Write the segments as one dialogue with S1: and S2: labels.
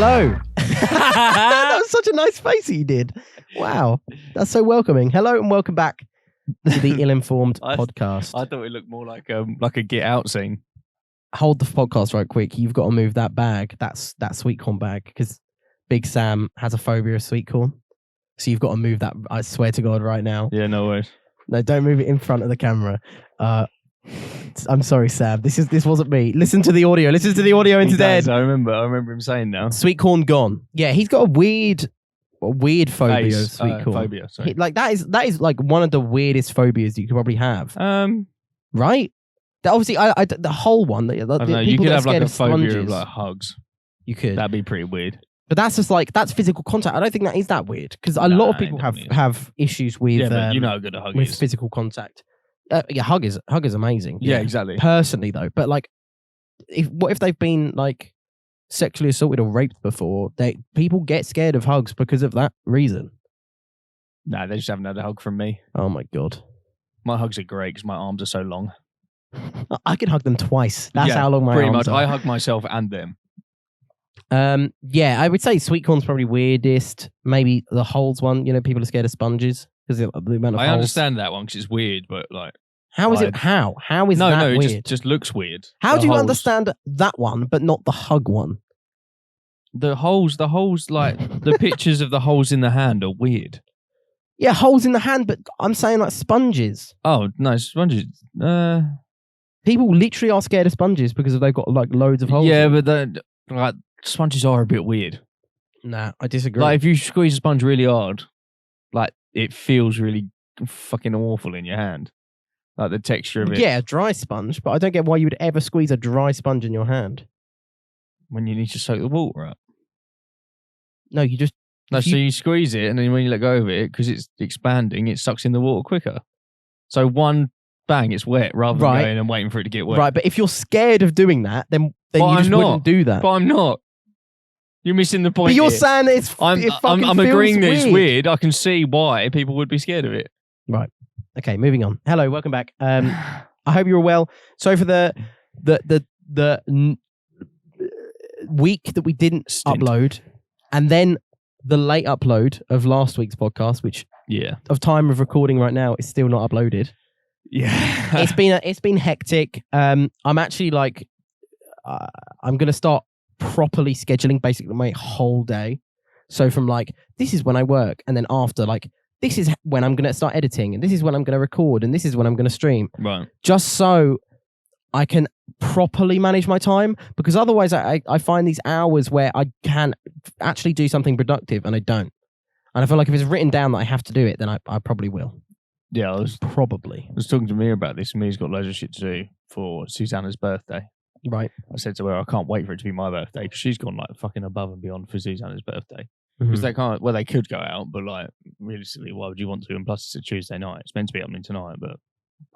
S1: Hello. That was such a nice face that you did. Wow. That's so welcoming. Hello and welcome back to the Illinformed Podcast.
S2: I thought it looked more like a Get Out scene.
S1: Hold the podcast right quick. You've got to move that bag. That's that sweet corn bag because Big Sam has a phobia of sweet corn. So you've got to move that. I swear to God right now.
S2: Yeah, no worries.
S1: No, don't move it in front of the camera. I'm sorry, Sam. This wasn't me. Listen to the audio. Listen to the audio instead.
S2: I remember him saying now.
S1: Sweet corn gone. Yeah, he's got a weird phobia of sweet corn.
S2: Phobia, sorry.
S1: Like that is like one of the weirdest phobias you could probably have. Right? Obviously, the whole one. The people
S2: you could have like a phobia
S1: sponges,
S2: of like hugs.
S1: You could.
S2: That'd be pretty weird.
S1: But that's just like that's physical contact. I don't think that is that weird because a lot of people have issues with.
S2: Yeah, but you know how good a hug
S1: with
S2: is.
S1: physical contact. Yeah, hug is amazing.
S2: Yeah, exactly.
S1: Personally, though, but like, what if they've been like sexually assaulted or raped before? People get scared of hugs because of that reason.
S2: Nah, they just haven't had a hug from me.
S1: Oh my God.
S2: My hugs are great because my arms are so long.
S1: I can hug them twice. That's how long my arms are.
S2: Pretty much. I hug myself and them.
S1: Yeah, I would say sweet corn's probably weirdest. Maybe the holes one. You know, people are scared of sponges because the amount of
S2: I
S1: holes.
S2: understand that one because it's weird, but like,
S1: how is it? How is that
S2: weird?
S1: It
S2: just looks weird.
S1: How do you understand that one, but not the hug one?
S2: The holes, like the pictures of the holes in the hand are weird.
S1: Yeah, holes in the hand, but I'm saying like sponges.
S2: Oh no, sponges.
S1: People literally are scared of sponges because they've got like loads of holes.
S2: Yeah, but like sponges are a bit weird.
S1: Nah, I disagree.
S2: Like if you squeeze a sponge really hard, like it feels really fucking awful in your hand. Like the texture of it.
S1: Yeah, a dry sponge, but I don't get why you would ever squeeze a dry sponge in your hand.
S2: When you need to soak the water up.
S1: No, you just...
S2: No, so you squeeze it, and then when you let go of it, because it's expanding, it sucks in the water quicker. So one bang, it's wet, rather than going and waiting for it to get wet.
S1: Right, but if you're scared of doing that, then you just wouldn't do that.
S2: But I'm not. You're missing the point.
S1: But you're
S2: here.
S1: saying that
S2: I'm agreeing that it's weird. I can see why people would be scared of it.
S1: Right. Okay, moving on. Hello, welcome back. I hope you're well. Sorry for the week that we didn't upload, and then the late upload of last week's podcast, which of time of recording right now is still not uploaded.
S2: Yeah,
S1: it's been hectic. I'm actually like, I'm gonna start properly scheduling basically my whole day. So from like, this is when I work, and then after like, this is when I'm going to start editing, and this is when I'm going to record, and this is when I'm going to stream.
S2: Right. Just
S1: so I can properly manage my time, because otherwise I find these hours where I can actually do something productive, and I don't. And I feel like if it's written down that I have to do it, then I probably will.
S2: Yeah, I was talking to Mia about this, and Mia's got loads of shit to do for Susanna's birthday.
S1: Right.
S2: I said to her, I can't wait for it to be my birthday, because she's gone like fucking above and beyond for Susanna's birthday. Because they can't, they could go out, but like, realistically, why would you want to? And plus, it's a Tuesday night. It's meant to be happening tonight, but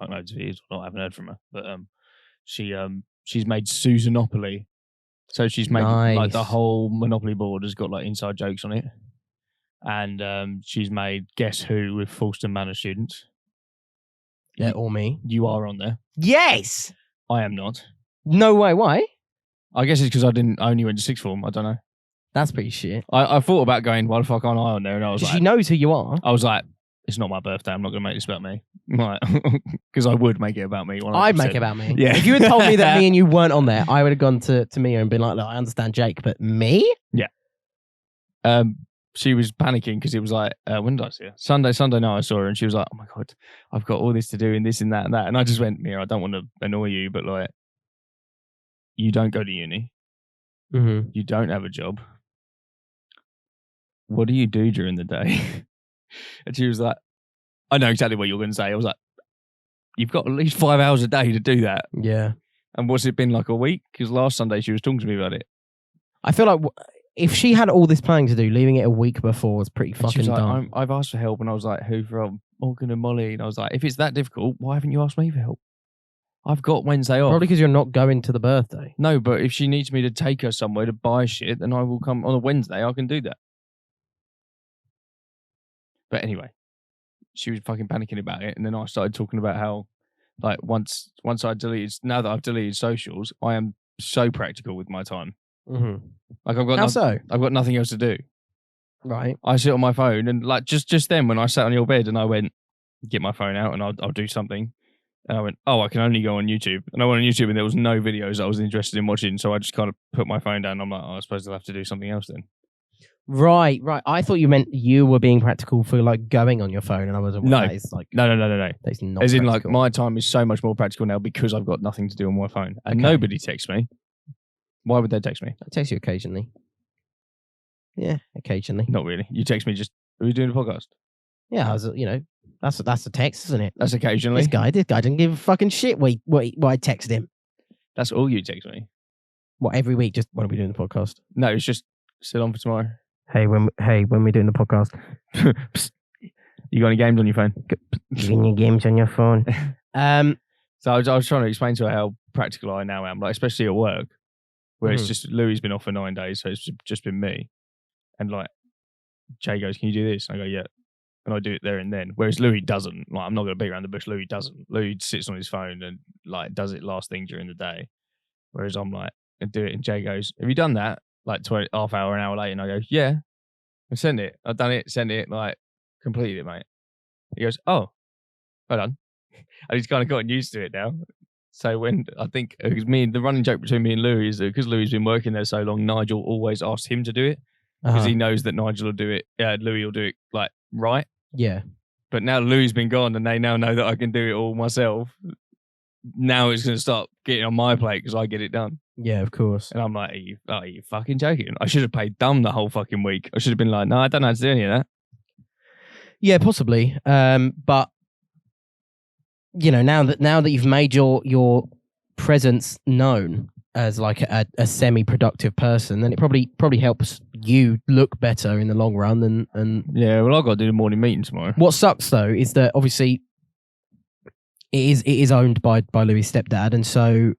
S2: I don't know if it is or not. I haven't heard from her. But she's made Susanopoly. So she's made like the whole Monopoly board has got like inside jokes on it. And she's made Guess Who with Falston Manor students.
S1: Yeah, or me.
S2: You are on there.
S1: Yes!
S2: I am not.
S1: No way, why?
S2: I guess it's because I only went to sixth form. I don't know.
S1: That's pretty shit.
S2: I thought about going, why the fuck aren't I on there? And I was like...
S1: She knows who you are.
S2: I was like, it's not my birthday. I'm not going to make this about me. Because I would make it about me. 100%.
S1: I'd make it about me.
S2: Yeah.
S1: If you had told me that me and you weren't on there, I would have gone to Mia and been like, look, I understand Jake, but me?
S2: Yeah. She was panicking because it was like, when did I see her? Sunday night I saw her, and she was like, oh my God, I've got all this to do and this and that and that. And I just went, Mia, I don't want to annoy you, but like, you don't go to uni.
S1: Mm-hmm.
S2: You don't have a job. What do you do during the day? And she was like, I know exactly what you're going to say. I was like, you've got at least 5 hours a day to do that.
S1: Yeah.
S2: And what's it been like a week? Because last Sunday she was talking to me about it.
S1: I feel like if she had all this planning to do, leaving it a week before was pretty fucking dumb.
S2: I've asked for help, and I was like, who from? Morgan and Molly. And I was like, if it's that difficult, why haven't you asked me for help? I've got Wednesday off.
S1: Probably because you're not going to the birthday.
S2: No, but if she needs me to take her somewhere to buy shit, then I will come on a Wednesday. I can do that. But anyway, she was fucking panicking about it, and then I started talking about how, like, once I deleted, now that I've deleted socials, I am so practical with my time.
S1: Mm-hmm.
S2: Like I've got
S1: How so?
S2: I've got nothing else to do.
S1: Right.
S2: I sit on my phone and like just then when I sat on your bed and I went, get my phone out and I'll do something. And I went, oh, I can only go on YouTube. And I went on YouTube and there was no videos I was interested in watching. So I just kind of put my phone down. And I'm like, oh, I suppose I'll have to do something else then.
S1: Right. I thought you meant you were being practical for like going on your phone, and I was
S2: No.
S1: that is like
S2: No.
S1: That's not
S2: As in,
S1: practical.
S2: like, my time is so much more practical now because I've got nothing to do on my phone. And
S1: Okay.
S2: nobody texts me. Why would they text me?
S1: I text you occasionally. Yeah, occasionally.
S2: Not really. You text me just, are we doing a podcast?
S1: Yeah, I was, that's a text, isn't it?
S2: That's occasionally.
S1: This guy didn't give a fucking shit what I texted him.
S2: That's all you text me.
S1: What, every week? Just when are we doing the podcast?
S2: No, it's just sit on for tomorrow.
S1: Hey, when we doing the podcast?
S2: You got any games on your phone?
S1: Doing your games on your phone.
S2: So I was trying to explain to her how practical I now am, like especially at work, where it's just Louis been off for 9 days, so it's just been me. And like Jay goes, "Can you do this?" And I go, "Yeah," and I do it there and then. Whereas Louis doesn't. Like I'm not going to beat around the bush. Louis doesn't. Louis sits on his phone and like does it last thing during the day. Whereas I'm like, I do it, and Jay goes, "Have you done that?" Like half hour, an hour later, and I go, "Yeah, I sent it. I've done it. Sent it. Like completed it, mate." He goes, "Oh, well done." And he's kind of gotten used to it now. So when I think the running joke between me and Louis is that because Louis has been working there so long, Nigel always asks him to do it because he knows that Nigel will do it. Louis will do it like right.
S1: Yeah.
S2: But now Louis been gone and they now know that I can do it all myself. Now it's going to start getting on my plate because I get it done.
S1: Yeah, of course.
S2: And I'm like, are you fucking joking? I should have played dumb the whole fucking week. I should have been like, no, I don't know how to do any of that.
S1: Yeah, possibly. But now that you've made your presence known as like a semi-productive person, then it probably helps you look better in the long run. And
S2: yeah, well, I've got to do the morning meeting tomorrow.
S1: What sucks though is that obviously it is owned by Louis' stepdad, and so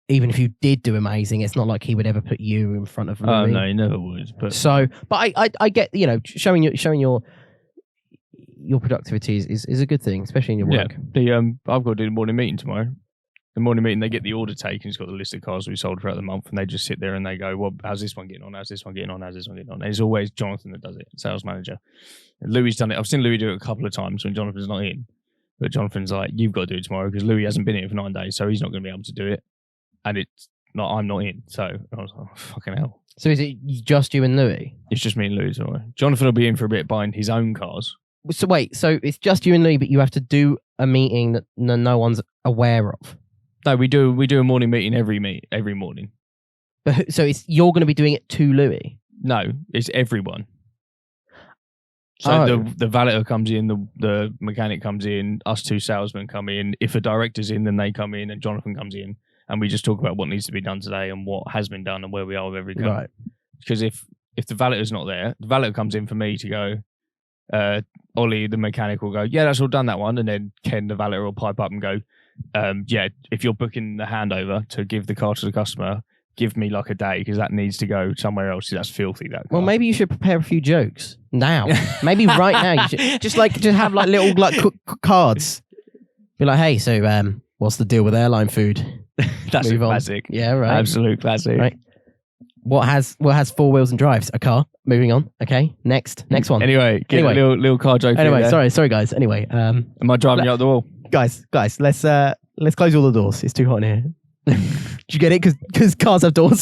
S1: even if you did do amazing, it's not like he would ever put you in front of Louis.
S2: Oh no, he never would. But
S1: I get showing your productivity is a good thing, especially in your work.
S2: Yeah, I've got to do the morning meeting tomorrow. The morning meeting, they get the order taken. It's got the list of cars we sold throughout the month, and they just sit there and they go, "Well, how's this one getting on? How's this one getting on? How's this one getting on?" And it's always Jonathan that does it, sales manager. And Louis done it. I've seen Louis do it a couple of times when Jonathan's not in, but Jonathan's like, "You've got to do it tomorrow because Louis hasn't been here for 9 days, so he's not going to be able to do it." And it's not, I'm not in, so I was like, oh, "Fucking hell!"
S1: So is it just you and Louis?
S2: It's just me and Louis. Tomorrow. Jonathan will be in for a bit buying his own cars.
S1: So wait, so it's just you and Louis, but you have to do a meeting that no one's aware of.
S2: No, we do a morning meeting every morning.
S1: But so you're going to be doing it to Louis?
S2: No, it's everyone. So the valeter comes in, the mechanic comes in, us two salesmen come in. If a director's in, then they come in, and Jonathan comes in, and we just talk about what needs to be done today and what has been done and where we are with every car.
S1: Right.
S2: Because if the valeter's not there, the valeter comes in for me to go. Ollie, the mechanic, will go, "Yeah, that's all done, that one," and then Ken, the valeter, will pipe up and go, "Yeah, if you're booking the handover to give the car to the customer, give me like a day because that needs to go somewhere else. That's filthy. That car."
S1: Well, maybe you should prepare a few jokes now. Maybe right now you should just have like little like cards. Be like, "Hey, so what's the deal with airline food?"
S2: That's
S1: Move
S2: a
S1: on.
S2: classic.
S1: Yeah, right.
S2: Absolute classic.
S1: Right. What has 4 wheels and drives? A car. Moving on. Okay. Next one.
S2: Anyway, get a little car joke.
S1: Anyway, sorry guys. Anyway,
S2: am I driving you up the wall?
S1: Guys, let's close all the doors. It's too hot in here. Did you get it? Because cars have doors.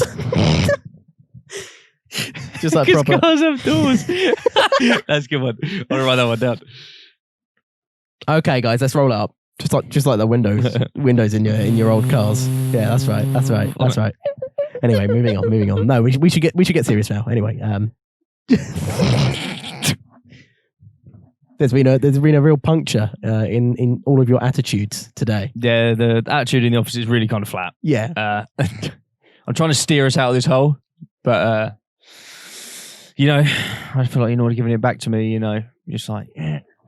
S1: Just like proper.
S2: Cars have doors. That's a good one. I'll write that one down.
S1: Okay, guys, let's roll it up. Just like the windows in your old cars. Yeah, that's right. Anyway, moving on. No, we should get serious now. Anyway, there's been a real puncture in all of your attitudes today.
S2: Yeah, the attitude in the office is really kind of flat.
S1: Yeah.
S2: I'm trying to steer us out of this hole, but I feel like giving it back to me. Just like,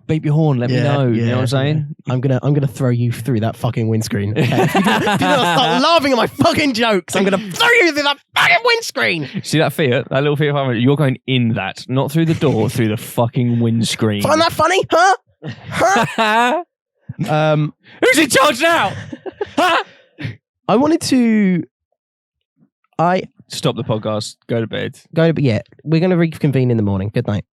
S2: beep your horn, let me know. You know what I'm saying?
S1: I'm gonna throw you through that fucking windscreen. Okay? If you don't start laughing at my fucking jokes, I'm gonna throw you through that fucking windscreen.
S2: See that Fiat, that little Fiat 500? You're going in that, not through the door, through the fucking windscreen.
S1: Find that funny, huh?
S2: Who's in charge now? Huh?
S1: I wanted to.
S2: Stop the podcast. Go to bed.
S1: Yeah, we're going to reconvene in the morning. Good night.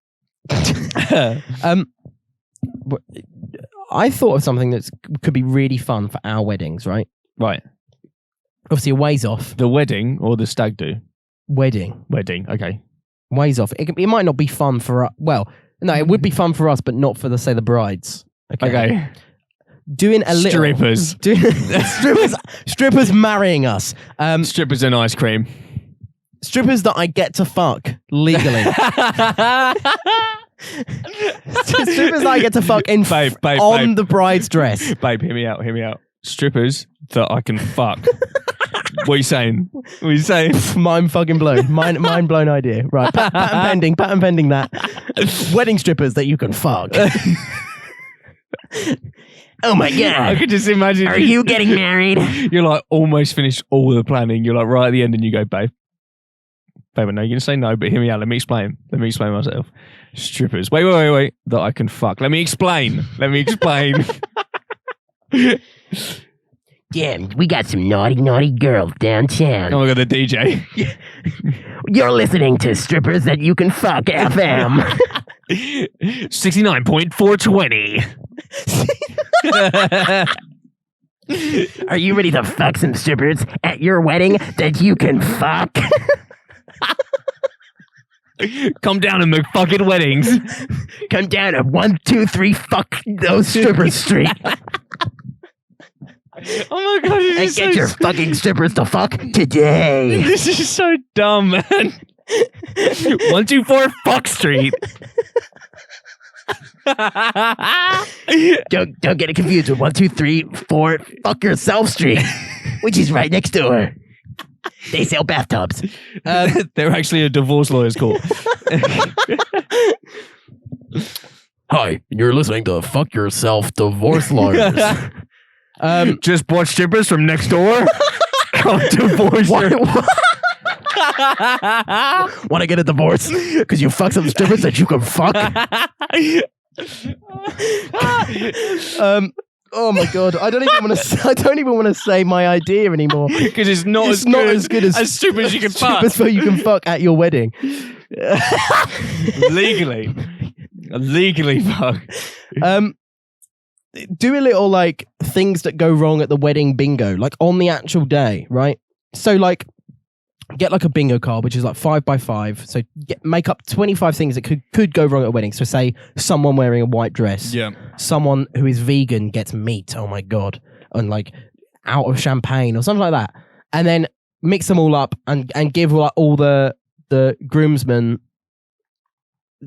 S1: I thought of something that could be really fun for our weddings, right?
S2: Right.
S1: Obviously, a ways off.
S2: The wedding or the stag do?
S1: Wedding.
S2: Okay.
S1: Ways off. It might not be fun for us. Well, no, it would be fun for us, but not for, the brides.
S2: Okay.
S1: Doing a little...
S2: Strippers.
S1: Strippers marrying us.
S2: Strippers and ice cream.
S1: Strippers that I get to fuck legally. Strippers that I get to fuck in
S2: babe,
S1: the bride's dress.
S2: Babe, hear me out. Strippers that I can fuck. What are you saying?
S1: Mind fucking blown. Mind blown idea. Right. Patent pending that. Wedding strippers that you can fuck. Oh my God.
S2: I could just imagine.
S1: Are you getting married?
S2: You're like almost finished all the planning. You're like right at the end and you go, babe, I know you're going to say no, but hear me out. Let me explain myself. Strippers. Wait. That I can fuck. Let me explain.
S3: Damn, we got some naughty girls downtown.
S2: Oh my God, the DJ.
S3: You're listening to Strippers That You Can Fuck FM.
S2: 69.420.
S3: Are you ready to fuck some strippers at your wedding that you can fuck?
S2: Come down to McFucking weddings.
S3: Come down to 1, 2, 3 fuck those strippers street.
S2: Oh my God,
S3: and get your fucking strippers to fuck today.
S2: This is so dumb, man. 124 Fuck Street.
S3: Don't get it confused with 1, 2, 3, 4 Fuck Yourself Street, which is right next door. They sell bathtubs.
S2: They're actually a divorce lawyer's court.
S1: Hi, you're listening to Fuck Yourself Divorce Lawyers.
S2: Just bought strippers from next door. Come divorce her.
S1: Want to get a divorce? Because you fuck some strippers that you can fuck? Oh my God! I don't even want to say my idea anymore
S2: because it's not as good as strippers you can fuck.
S1: Strippers that you can fuck at your wedding.
S2: Legally fuck.
S1: Do a little like things that go wrong at the wedding bingo, like on the actual day, right? So like get like a bingo card, which is like 5 by 5. So make up 25 things that could go wrong at a wedding. So say someone wearing a white dress.
S2: Yeah.
S1: Someone who is vegan gets meat. Oh my God. And like out of champagne or something like that. And then mix them all up and give like all the groomsmen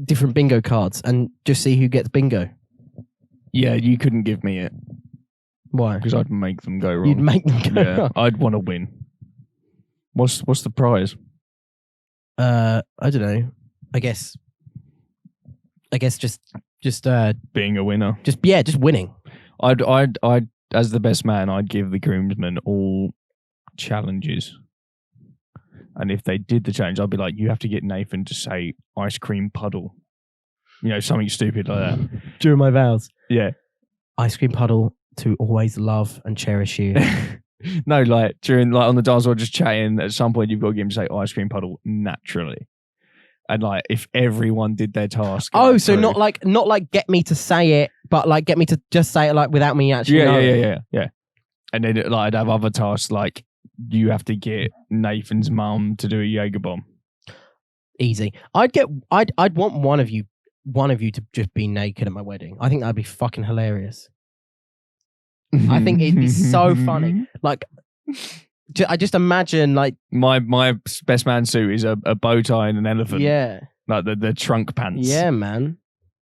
S1: different bingo cards and just see who gets bingo.
S2: Yeah, you couldn't give me it.
S1: Why?
S2: Because I'd make them go wrong.
S1: You'd make them go wrong.
S2: I'd want to win. What's the prize?
S1: I don't know. I guess just
S2: being a winner.
S1: Just winning.
S2: I'd as the best man, I'd give the groomsmen all challenges. And if they did the challenge, I'd be like, you have to get Nathan to say ice cream puddle. You know, something stupid like that.
S1: During my vows.
S2: Yeah.
S1: Ice cream puddle to always love and cherish you.
S2: No, like during on the dance floor, just chatting. At some point, you've got to get him to say ice cream puddle naturally, and like if everyone did their task.
S1: Oh, so not like get me to say it, but like get me to just say it like without me actually.
S2: Yeah. And then like I'd have other tasks like you have to get Nathan's mum to do a Jaeger bomb.
S1: Easy. I'd want one of you to just be naked at my wedding. I think that'd be fucking hilarious. I think it'd be so funny. Like, I just imagine like
S2: my best man suit is a bow tie and an elephant.
S1: Yeah,
S2: like the trunk pants.
S1: Yeah, man.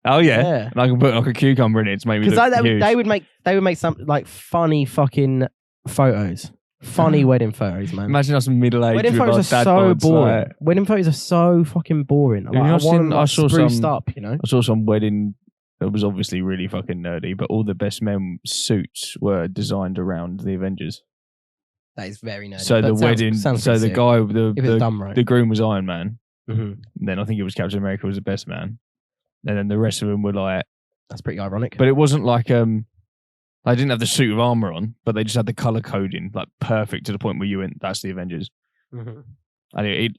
S2: Oh yeah. And I can put like a cucumber in it to make me look huge.
S1: They would make some like funny fucking photos. Funny wedding photos, man.
S2: Imagine us middle-aged.
S1: Wedding photos are so boring. Like... Wedding photos are so fucking boring. Like, I saw some up, you know.
S2: I saw some wedding. It was obviously really fucking nerdy, but all the best men suits were designed around the Avengers.
S1: That is very nerdy.
S2: So the wedding, so the guy, the groom was Iron Man.
S1: Mm-hmm.
S2: And then I think it was Captain America was the best man. And then the rest of them were like,
S1: that's pretty ironic.
S2: But it wasn't like they didn't have the suit of armor on, but they just had the color coding like perfect to the point where you went, that's the Avengers.
S1: Mm-hmm.
S2: And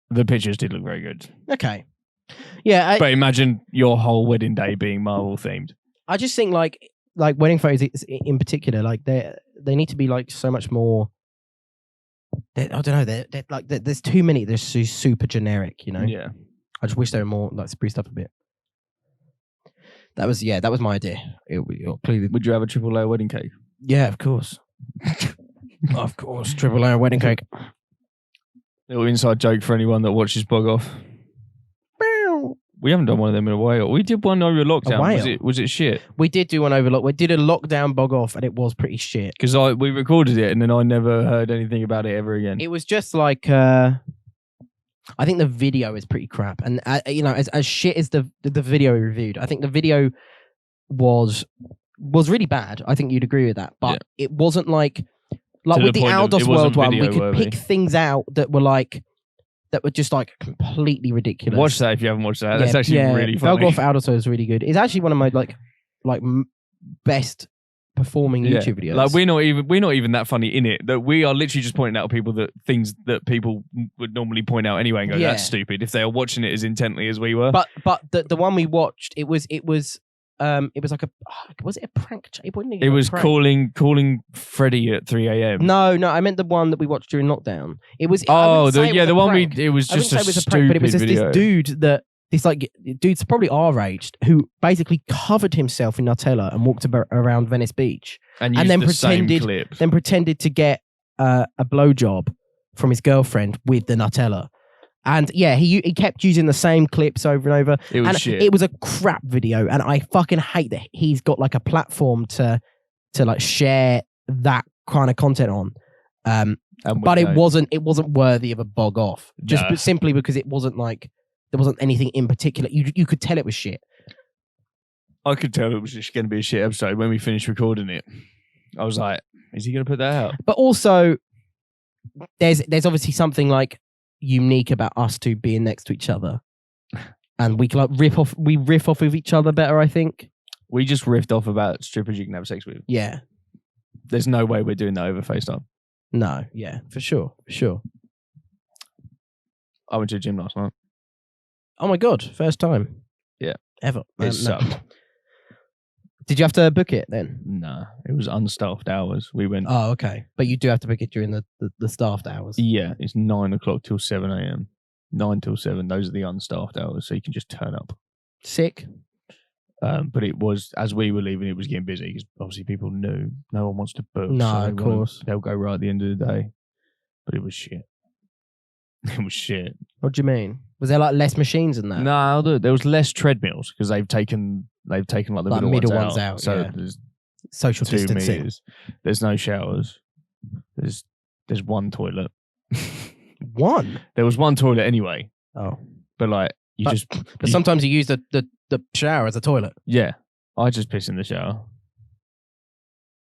S2: the pictures did look very good.
S1: Okay. Yeah,
S2: But imagine your whole wedding day being Marvel themed.
S1: I just think like wedding photos in particular, like they need to be like so much more. I don't know. They're like there's too many. They're super generic. You know.
S2: Yeah.
S1: I just wish they were more like spruced up a bit. That was my idea. Clearly,
S2: Would you have a triple layer wedding cake?
S1: yeah, of course, of course, triple layer wedding cake.
S2: Little inside joke for anyone that watches Bog Off. We haven't done one of them in a while. We did one over lockdown. Was it shit?
S1: We did do one over We did a lockdown bog off, and it was pretty shit.
S2: Because we recorded it, and then I never heard anything about it ever again.
S1: It was just like I think the video is pretty crap, and as shit as the video we reviewed, I think the video was really bad. I think you'd agree with that, but it wasn't like with the Aldos World one, we could pick things out that were just like completely ridiculous.
S2: Watch that if you haven't watched that. That's actually really funny.
S1: Bog Off Aldos is really good. It's actually one of my best performing YouTube videos.
S2: Like we're not even that funny in it. That we are literally just pointing out people things that people would normally point out anyway and go, that's stupid, if they are watching it as intently as we were.
S1: But the one we watched, it was like was it a prank?
S2: It was calling Freddie at 3 a.m.
S1: No, I meant the one that we watched during lockdown. It was
S2: the one it was just a stupid prank, but it was just
S1: video. This dude's probably our age who basically covered himself in Nutella and walked around Venice Beach
S2: and then
S1: pretended to get a blowjob from his girlfriend with the Nutella. And yeah, he kept using the same clips over and over.
S2: It was shit.
S1: It was a crap video, and I fucking hate that he's got like a platform to like share that kind of content on. But it wasn't worthy of a bog off, simply because it wasn't like there wasn't anything in particular. You could tell it was shit.
S2: I could tell it was just going to be a shit episode when we finished recording it. I was like, is he going to put that out?
S1: But also, there's obviously something like unique about us two being next to each other, and we can like riff off of each other better. I think
S2: we just riffed off about strippers you can have sex with.
S1: Yeah,
S2: there's no way we're doing that over FaceTime.
S1: No, yeah, for sure.
S2: I went to the gym last night.
S1: Oh my god, first time.
S2: Yeah,
S1: ever.
S2: It sucked.
S1: Did you have to book it then?
S2: Nah, it was unstaffed hours. We went.
S1: Oh, okay. But you do have to book it during the staffed hours.
S2: Yeah, it's 9 o'clock till 7 a.m. 9 till 7. Those are the unstaffed hours, so you can just turn up.
S1: Sick.
S2: But it was, as we were leaving, it was getting busy because obviously people knew no one wants to book.
S1: No, so of course.
S2: They'll go right at the end of the day. But it was shit. It was shit.
S1: What do you mean? Was there like less machines in that?
S2: No, there was less treadmills because they've taken like the middle ones out. So there's
S1: social
S2: 2
S1: distancing.
S2: meters. There's no showers. There's one toilet.
S1: One?
S2: There was one toilet anyway.
S1: Oh,
S2: but like
S1: But sometimes you use the shower as a toilet.
S2: Yeah, I just piss in the shower.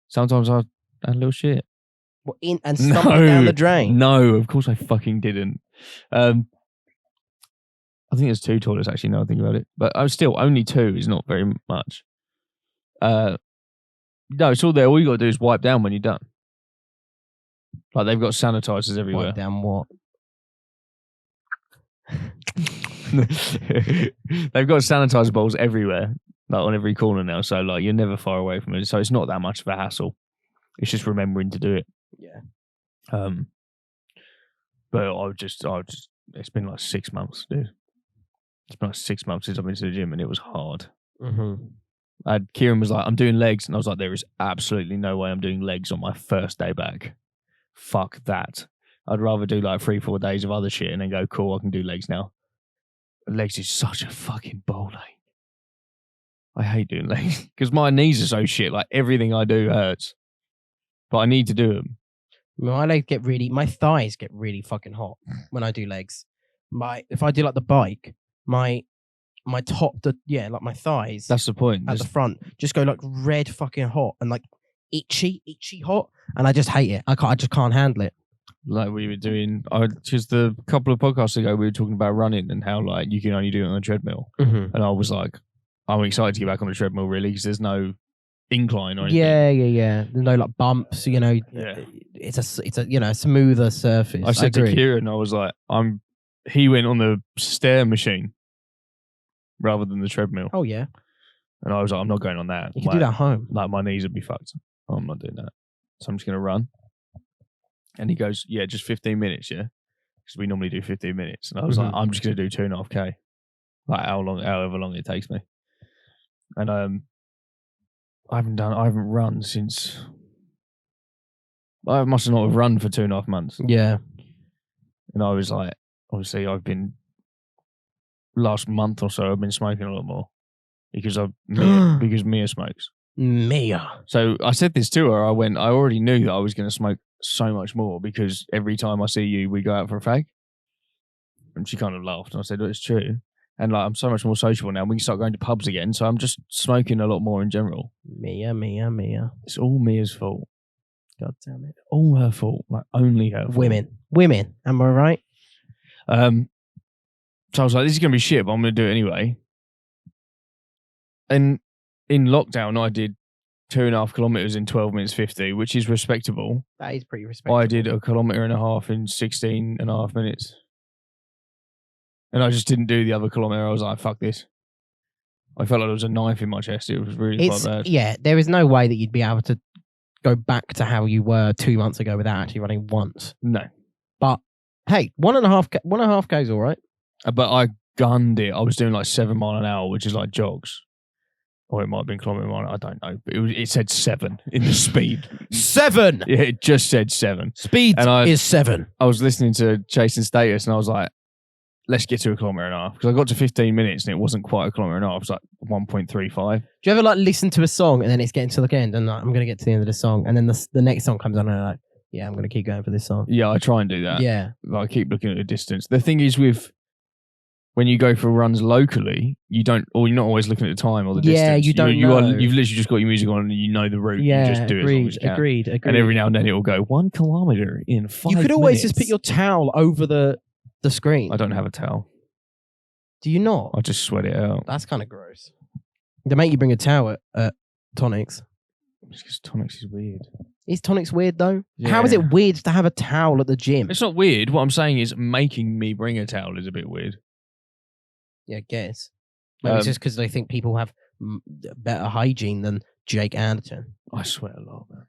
S2: Sometimes I had a little shit.
S1: What, and stomp it down the drain?
S2: No, of course I fucking didn't. I think there's 2 toilets actually now I think about it. But still, only 2 is not very much. No, it's all there. All you got to do is wipe down when you're done. Like they've got sanitizers everywhere.
S1: Wipe down what?
S2: They've got sanitizer bowls everywhere, like on every corner now. So like you're never far away from it. So it's not that much of a hassle. It's just remembering to do it.
S1: Yeah.
S2: But I've just it's been like 6 months, dude. It's been like 6 months since I've been to the gym and it was hard.
S1: Mm-hmm.
S2: Kieran was like, I'm doing legs. And I was like, there is absolutely no way I'm doing legs on my first day back. Fuck that. I'd rather do like 3-4 days of other shit and then go, cool, I can do legs now. Legs is such a fucking ball ache. I hate doing legs because my knees are so shit. Like everything I do hurts, but I need to do them.
S1: My thighs get really fucking hot when I do legs. If I do like the bike, my top, like my thighs.
S2: That's the point.
S1: At the front, just go like red fucking hot and like itchy hot, and I just hate it. I just can't handle it.
S2: Like we were doing, just a couple of podcasts ago, we were talking about running and how like you can only do it on a treadmill.
S1: Mm-hmm.
S2: And I was like, I'm excited to get back on the treadmill really because there's no incline or anything.
S1: Yeah. No like bumps. You know,
S2: Yeah.
S1: it's a you know smoother surface.
S2: I said to
S1: agree.
S2: Kieran, I was like, he went on the stair machine rather than the treadmill.
S1: Oh yeah,
S2: And I was like, I'm not going on that.
S1: you can do that at home.
S2: Like, my knees would be fucked. I'm not doing that. So I'm just going to run. And he goes, yeah, just 15 minutes, yeah? Because we normally do 15 minutes. And I was like, I'm just going to do 2.5K. Like, however long it takes me. And I haven't run since... I must not have run for 2.5 months.
S1: Yeah.
S2: And I was like, obviously, last month or so, I've been smoking a lot more. Because Mia smokes.
S1: Mia.
S2: So I said this to her. I already knew that I was going to smoke so much more because every time I see you, we go out for a fag. And she kind of laughed. And I said, it's true. And like, I'm so much more sociable now. We can start going to pubs again. So I'm just smoking a lot more in general.
S1: Mia.
S2: It's all Mia's fault.
S1: God damn it.
S2: All her fault. Like, only her fault.
S1: Women. Am I right?
S2: So I was like, this is going to be shit, but I'm going to do it anyway. And in lockdown, I did 2.5 kilometers in 12 minutes 50, which is respectable.
S1: That is pretty respectable.
S2: I did 1.5 kilometers in 16.5 minutes. And I just didn't do the other kilometer. I was like, fuck this. I felt like there was a knife in my chest. It was really quite bad.
S1: Yeah, there is no way that you'd be able to go back to how you were 2 months ago without actually running once.
S2: No.
S1: But hey, 1.5K is all right.
S2: But I gunned it. I was doing like 7 mile an hour, which is like jogs. Or it might have been kilometer mile. I don't know. But it said 7 in the speed.
S1: 7!
S2: Yeah, it just said 7.
S1: Speed is 7.
S2: I was listening to Chasing Status and I was like, let's get to 1.5 kilometers. Because I got to 15 minutes and it wasn't quite 1.5 kilometers. It was like 1.35.
S1: Do you ever like listen to a song and then it's getting to the end and like, I'm going to get to the end of the song and then the next song comes on and I'm like, yeah, I'm going to keep going for this song.
S2: Yeah, I try and do that.
S1: Yeah.
S2: But I keep looking at the distance. The thing is when you go for runs locally, you're not always looking at the time or the distance.
S1: Yeah, you don't know.
S2: You've literally just got your music on and you know the route.
S1: Yeah,
S2: you just do it as long as you can.
S1: agreed.
S2: And every now and then it will go 1 kilometer in 5 minutes.
S1: You could always just put your towel over the screen.
S2: I don't have a towel.
S1: Do you not?
S2: I just sweat it out.
S1: That's kind of gross. They make you bring a towel at Tonics.
S2: Because Tonics is weird.
S1: Is Tonics weird though?
S2: Yeah.
S1: How is it weird to have a towel at the gym?
S2: It's not weird. What I'm saying is making me bring a towel is a bit weird.
S1: Yeah, I guess. Maybe it's just because they think people have better hygiene than Jake Anderton.
S2: I sweat a lot, man.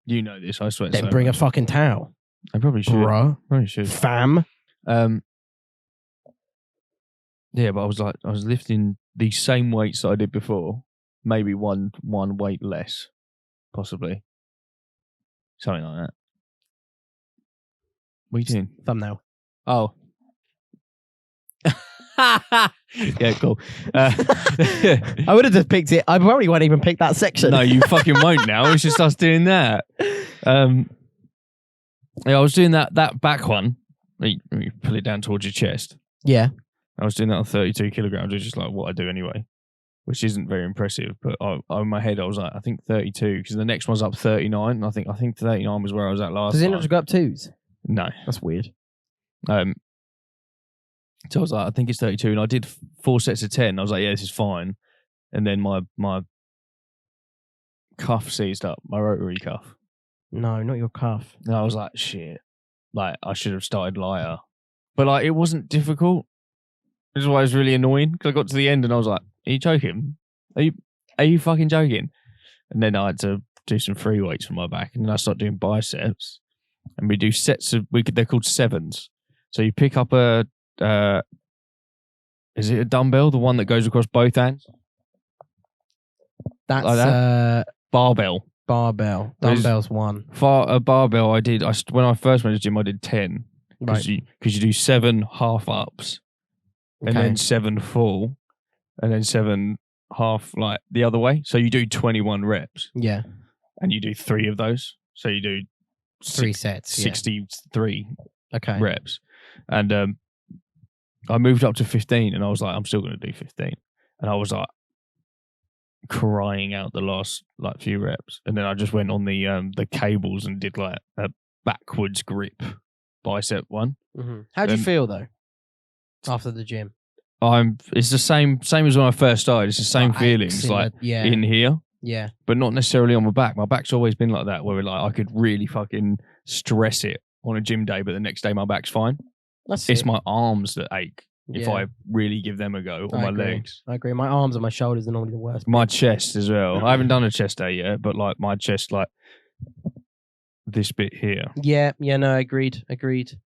S2: You know this. I sweat
S1: Then
S2: so
S1: bring
S2: much.
S1: a fucking towel.
S2: I probably should.
S1: Bruh.
S2: Probably should.
S1: Fam.
S2: Yeah, but I was lifting the same weights that I did before, maybe one weight less, possibly. Something like that. What are you doing?
S1: Thumbnail.
S2: Oh. Yeah, cool.
S1: I would have just picked it. I probably won't even pick that section.
S2: No, you fucking won't now. It's just us doing that. Yeah, I was doing that back one. You pull it down towards your chest.
S1: Yeah.
S2: I was doing that on 32 kilograms, which is like what I do anyway, which isn't very impressive. But in my head, I was like, I think 32, because the next one's up 39. And I think 39 was where I was at last
S1: Does it
S2: time.
S1: not just go up 2s?
S2: No.
S1: That's weird.
S2: So I was like, I think it's 32, and I did 4 sets of 10. I was like, yeah, this is fine. And then my cuff seized up, my rotary cuff.
S1: No, not your cuff.
S2: And I was like, shit. Like, I should have started lighter. But like, it wasn't difficult. This is why it was really annoying, because I got to the end and I was like, are you joking? Are you fucking joking? And then I had to do some free weights for my back, and then I started doing biceps. And we do sets of, they're called 7s. So you pick up is it a dumbbell, the one that goes across both hands?
S1: That's
S2: like that? Barbell.
S1: Barbell. Dumbbell's 1.
S2: For a barbell, when I first went to the gym, I did 10.
S1: Right.
S2: Because you do 7 half ups, and
S1: Okay.
S2: then 7 full, and then 7 half like the other way. So you do 21 reps,
S1: Yeah.
S2: and you do 3 of those. So you do
S1: 3 sets.
S2: 63
S1: Okay.
S2: reps. And I moved up to 15, and I was like, I'm still going to do 15. And I was like crying out the last like few reps. And then I just went on the cables and did like a backwards grip bicep one.
S1: Mm-hmm. How do you feel though after the gym?
S2: It's the same as when I first started. It's the same feelings, like
S1: yeah.
S2: in here.
S1: Yeah.
S2: but not necessarily on my back. My back's always been like that, where like I could really fucking stress it on a gym day, but the next day my back's fine. It's my arms that ache if I really give them a go, or my legs.
S1: I agree. My arms and my shoulders are normally the worst.
S2: My chest as well. I haven't done a chest day yet, but like my chest, like this bit here.
S1: Yeah, no, agreed.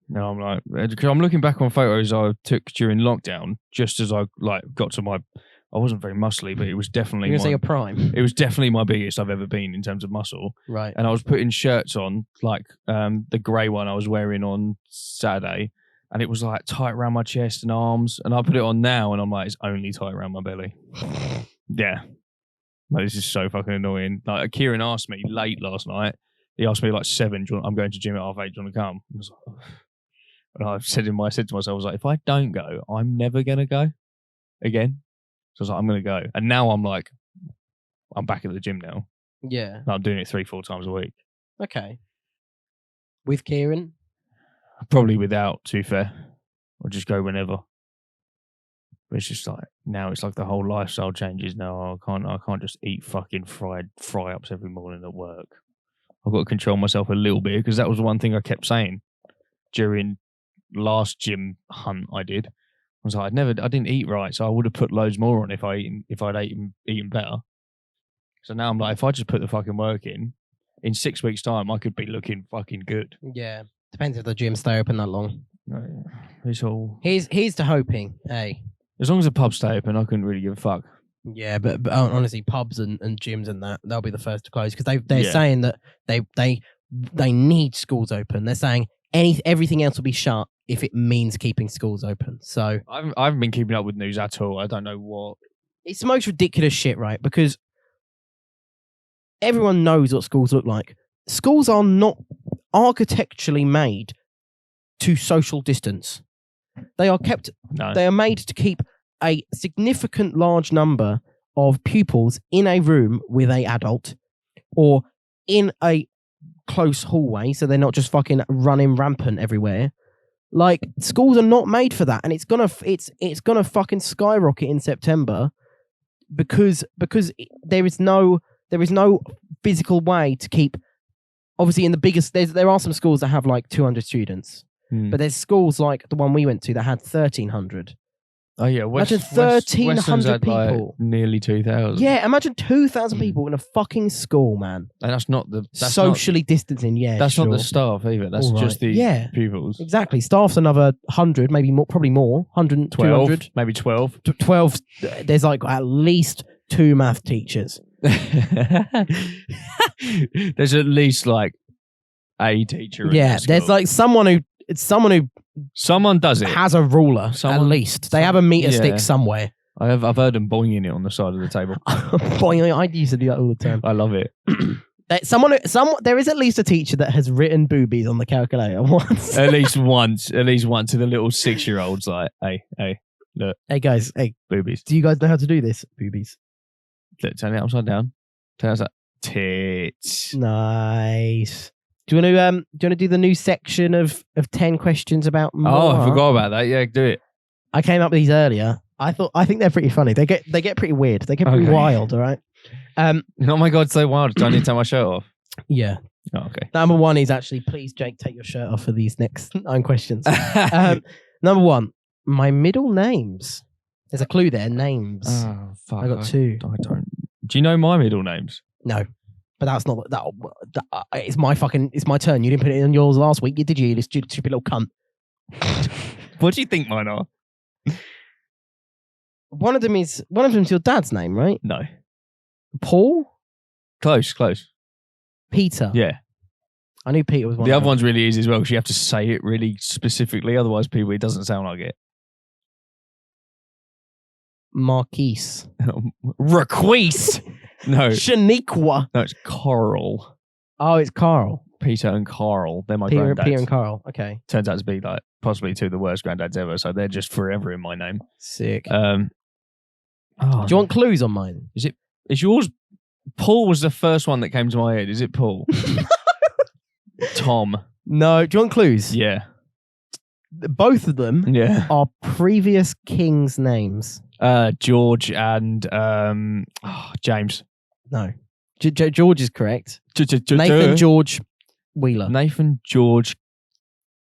S2: No, I'm like, because I'm looking back on photos I took during lockdown, just as I like got to my, I wasn't very muscly, but it was definitely
S1: You're going to say your prime?
S2: It was definitely my biggest I've ever been in terms of muscle.
S1: Right.
S2: And I was putting shirts on, like the grey one I was wearing on Saturday, and it was like tight around my chest and arms. And I put it on now, and I'm like, it's only tight around my belly. Yeah. Like, this is so fucking annoying. Like, Kieran asked me late last night. He asked me like 7, I'm going to gym at 8:30, do you want to come? I was like, oh. And I said to myself, I was like, if I don't go, I'm never going to go again. So I was like, I'm going to go. And now I'm like, I'm back at the gym now.
S1: Yeah.
S2: I'm doing it 3-4 times a week.
S1: Okay. With Kieran?
S2: Probably without, to be fair. I'll just go whenever. But it's just like, now it's like the whole lifestyle changes now. I can't just eat fucking fried fry-ups every morning at work. I've got to control myself a little bit, because that was the one thing I kept saying during last gym hunt I did. I was like, I didn't eat right, so I would have put loads more on if I'd eaten better. So now I'm like, if I just put the fucking work in 6 weeks' time, I could be looking fucking good.
S1: Yeah. Depends if the gyms stay open that long.
S2: It's all...
S1: Here's to hoping, hey.
S2: As long as the pubs stay open, I couldn't really give a fuck.
S1: Yeah, but honestly, pubs and gyms and that, they'll be the first to close, because they're saying that they need schools open. They're saying everything else will be shut if it means keeping schools open. So
S2: I haven't been keeping up with news at all. I don't know what.
S1: It's the most ridiculous shit, right? Because everyone knows what schools look like. Schools are not architecturally made to social distance. They are kept.
S2: No.
S1: They are made to keep a significant large number of pupils in a room with a adult, or in a close hallway, so they're not just fucking running rampant everywhere. Like, schools are not made for that, and it's gonna fucking skyrocket in September because there is no physical way to keep. Obviously, in the biggest, there are some schools that have like 200 students, but there's schools like the one we went to that had 1,300.
S2: Oh yeah,
S1: imagine 1,300 people.
S2: Like nearly 2,000.
S1: Yeah, imagine 2,000 people in a fucking school, man.
S2: And that's not the
S1: socially distancing. Yeah,
S2: that's not the staff either. That's just the pupils.
S1: Exactly. Staff's another 100, maybe more, probably more. 100,
S2: 12,
S1: 200,
S2: maybe 12.
S1: 12. There's like at least 2 math teachers.
S2: There's at least like a teacher.
S1: Yeah, there's like someone who
S2: does it.
S1: Has a ruler, at least. They have a meter stick somewhere.
S2: I've heard them boinging it on the side of the table.
S1: Boing, I used to do that all the time.
S2: I love it.
S1: There is at least a teacher that has written boobies on the calculator once.
S2: At least once to the little 6-year-olds, like, hey, look.
S1: Hey guys, hey.
S2: Boobies.
S1: Do you guys know how to do this? Boobies.
S2: Turn it upside down. Turn it upside tits.
S1: Nice. Do you want to do the new section of 10 questions about more?
S2: Oh, I forgot about that. Yeah, do it.
S1: I came up with these earlier. I think they're pretty funny. They get pretty weird. They get pretty wild, all right?
S2: Oh my God, so wild. Do I need to take my shirt off?
S1: Yeah.
S2: Oh, okay.
S1: Number 1 is actually, please, Jake, take your shirt off for these next 9 questions. Number 1, my middle names. There's a clue there, names.
S2: Oh, fuck.
S1: I got 2.
S2: I don't. Do you know my middle names?
S1: No. But that's not that. It's my turn. You didn't put it in yours last week, did you? You stupid little cunt.
S2: What do you think mine are?
S1: One of them's your dad's name, right?
S2: No.
S1: Paul?
S2: Close.
S1: Peter.
S2: Yeah.
S1: I knew Peter was one.
S2: The
S1: of
S2: other
S1: them.
S2: one's really easy as well, because you have to say it really specifically. Otherwise, it doesn't sound like it.
S1: Marquise.
S2: Requise. No.
S1: Shaniqua.
S2: No, it's Carl.
S1: Oh, it's Carl.
S2: Peter and Carl. They're my
S1: Peter
S2: granddads.
S1: and Carl. Okay.
S2: Turns out to be like possibly 2 of the worst granddads ever, so they're just forever in my name.
S1: Sick.
S2: Do
S1: you want clues on mine?
S2: Is yours? Paul was the first one that came to my head. Is it Paul? Tom.
S1: No. Do you want clues?
S2: Yeah.
S1: Both of them are previous kings' names.
S2: George and James.
S1: No. George is correct. Nathan George Wheeler.
S2: Nathan George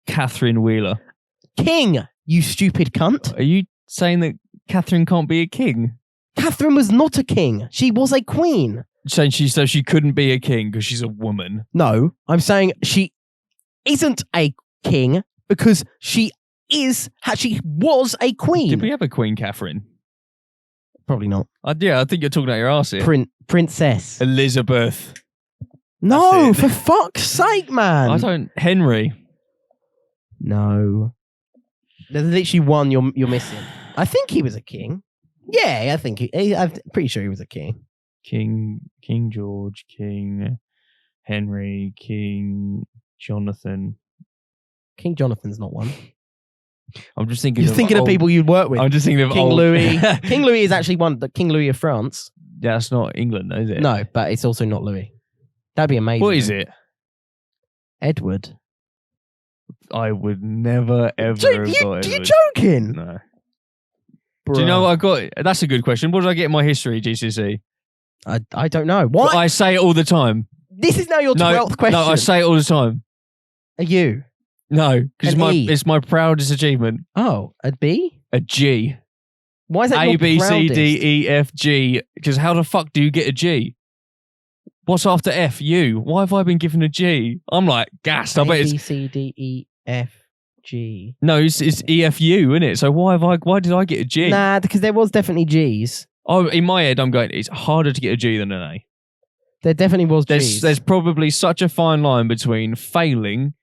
S2: Catherine Wheeler.
S1: King, you stupid cunt.
S2: Are you saying that Catherine can't be a king?
S1: Catherine was not a king. She was a queen.
S2: Saying she couldn't be a king because she's a woman.
S1: No, I'm saying she isn't a king because she was a queen.
S2: Did we have a Queen Catherine?
S1: Probably not.
S2: I think you're talking out your arse here.
S1: Princess.
S2: Elizabeth.
S1: No,
S2: That's it.
S1: for fuck's sake, man.
S2: Henry.
S1: No. There's literally one you're missing. I think he was a king. Yeah, I think I'm pretty sure he was a king.
S2: King George, King Henry, King Jonathan.
S1: King Jonathan's not one.
S2: I'm just thinking.
S1: You're thinking of people you'd work with.
S2: I'm just thinking of
S1: King
S2: old...
S1: Louis. King Louis is actually one. The King Louis of France.
S2: Yeah, that's not England, though, is it?
S1: No, but it's also not Louis. That'd be amazing.
S2: What is it?
S1: Edward.
S2: I would never ever have got Edward.
S1: You joking?
S2: No.
S1: Bruh.
S2: Do you know what I got? That's a good question. What did I get in my history GCSE?
S1: I don't know. What?
S2: I say it all the time.
S1: This is now your 12th question.
S2: No, I say it all the time.
S1: Are you?
S2: No, because
S1: E?
S2: it's my proudest achievement.
S1: Oh, a B?
S2: A G.
S1: Why is that
S2: A,
S1: your
S2: B,
S1: proudest?
S2: C, D, E, F, G. Because how the fuck do you get a G? What's after F? U. Why have I been given a G? I'm like, gassed. I bet it's...
S1: B, C, D, E, F, G.
S2: No, it's EFU, isn't it? So why did I get a G?
S1: Nah, because there was definitely G's.
S2: Oh, in my head, I'm going, it's harder to get a G than an A.
S1: There definitely was G's.
S2: There's probably such a fine line between failing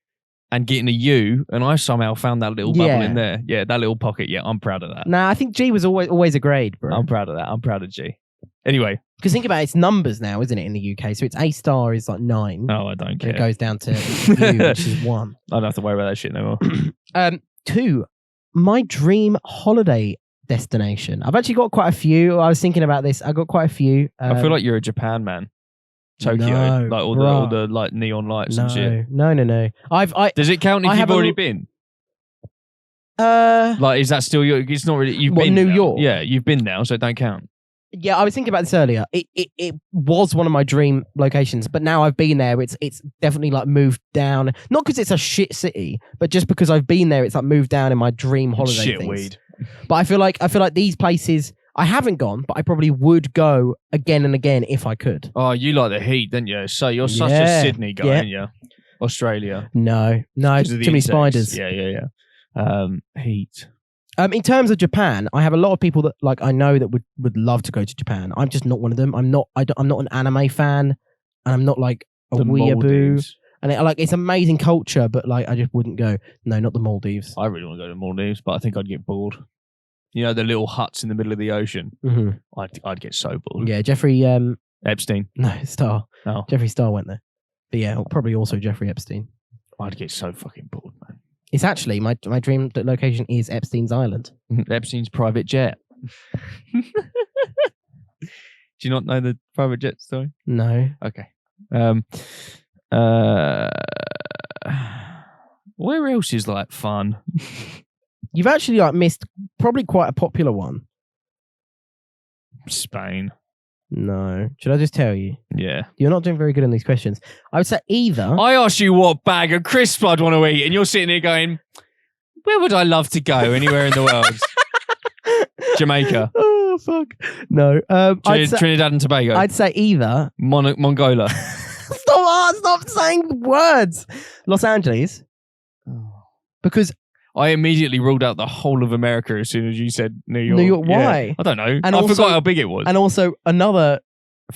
S2: and getting a U, and I somehow found that little bubble in there. Yeah, that little pocket. Yeah, I'm proud of that.
S1: Nah, I think G was always a grade, bro.
S2: I'm proud of that. I'm proud of G. Anyway.
S1: Because think about it, it's numbers now, isn't it, in the UK? So it's A star is like 9.
S2: Oh, I don't care.
S1: And it goes down to U, which is 1.
S2: I don't have to worry about that shit no more.
S1: 2, my dream holiday destination. I've actually got quite a few. I was thinking about this. I got quite a few.
S2: I feel like you're a Japan man. Tokyo,
S1: no,
S2: like all the like neon lights and shit.
S1: No.
S2: Does it count if you've already been? Like, is that still your? It's not really. You've been
S1: New
S2: now.
S1: York.
S2: Yeah, you've been now, so it don't count.
S1: Yeah, I was thinking about this earlier. It was one of my dream locations, but now I've been there. It's definitely like moved down. Not because it's a shit city, but just because I've been there, it's like moved down in my dream holiday
S2: Shit
S1: things.
S2: weed.
S1: But I feel like these places I haven't gone, but I probably would go again and again if I could.
S2: Oh, you like the heat, don't you? So you're such a Sydney guy, aren't you? Australia.
S1: No, too many spiders.
S2: Yeah. Heat.
S1: In terms of Japan, I have a lot of people that like I know that would love to go to Japan. I'm just not one of them. I'm not an anime fan, and I'm not like a weeaboo.
S2: Maldives.
S1: And it's amazing culture, but like I just wouldn't go. No, not the Maldives.
S2: I really want to go to the Maldives, but I think I'd get bored. You know, the little huts in the middle of the ocean.
S1: Mm-hmm.
S2: I'd get so bored.
S1: Yeah, Jeffrey.
S2: Epstein.
S1: No, Star.
S2: Oh.
S1: Jeffree Star went there. But yeah, probably also Jeffrey Epstein.
S2: I'd get so fucking bored, man.
S1: It's actually my dream location is Epstein's Island.
S2: Epstein's private jet. Do you not know the private jet story?
S1: No.
S2: Okay. Where else is like fun?
S1: You've actually like missed probably quite a popular one.
S2: Spain.
S1: No. Should I just tell you?
S2: Yeah.
S1: You're not doing very good on these questions. I would say either.
S2: I asked you what bag of crisps I'd want to eat, and you're sitting here going, where would I love to go anywhere in the world? Jamaica.
S1: Oh, fuck. No.
S2: Trinidad and Tobago.
S1: I'd say either.
S2: Mongolia.
S1: Stop saying words. Los Angeles. Because
S2: I immediately ruled out the whole of America as soon as you said New York.
S1: New York, why?
S2: Yeah. I don't know.
S1: And
S2: I
S1: also,
S2: forgot how big it was.
S1: And also another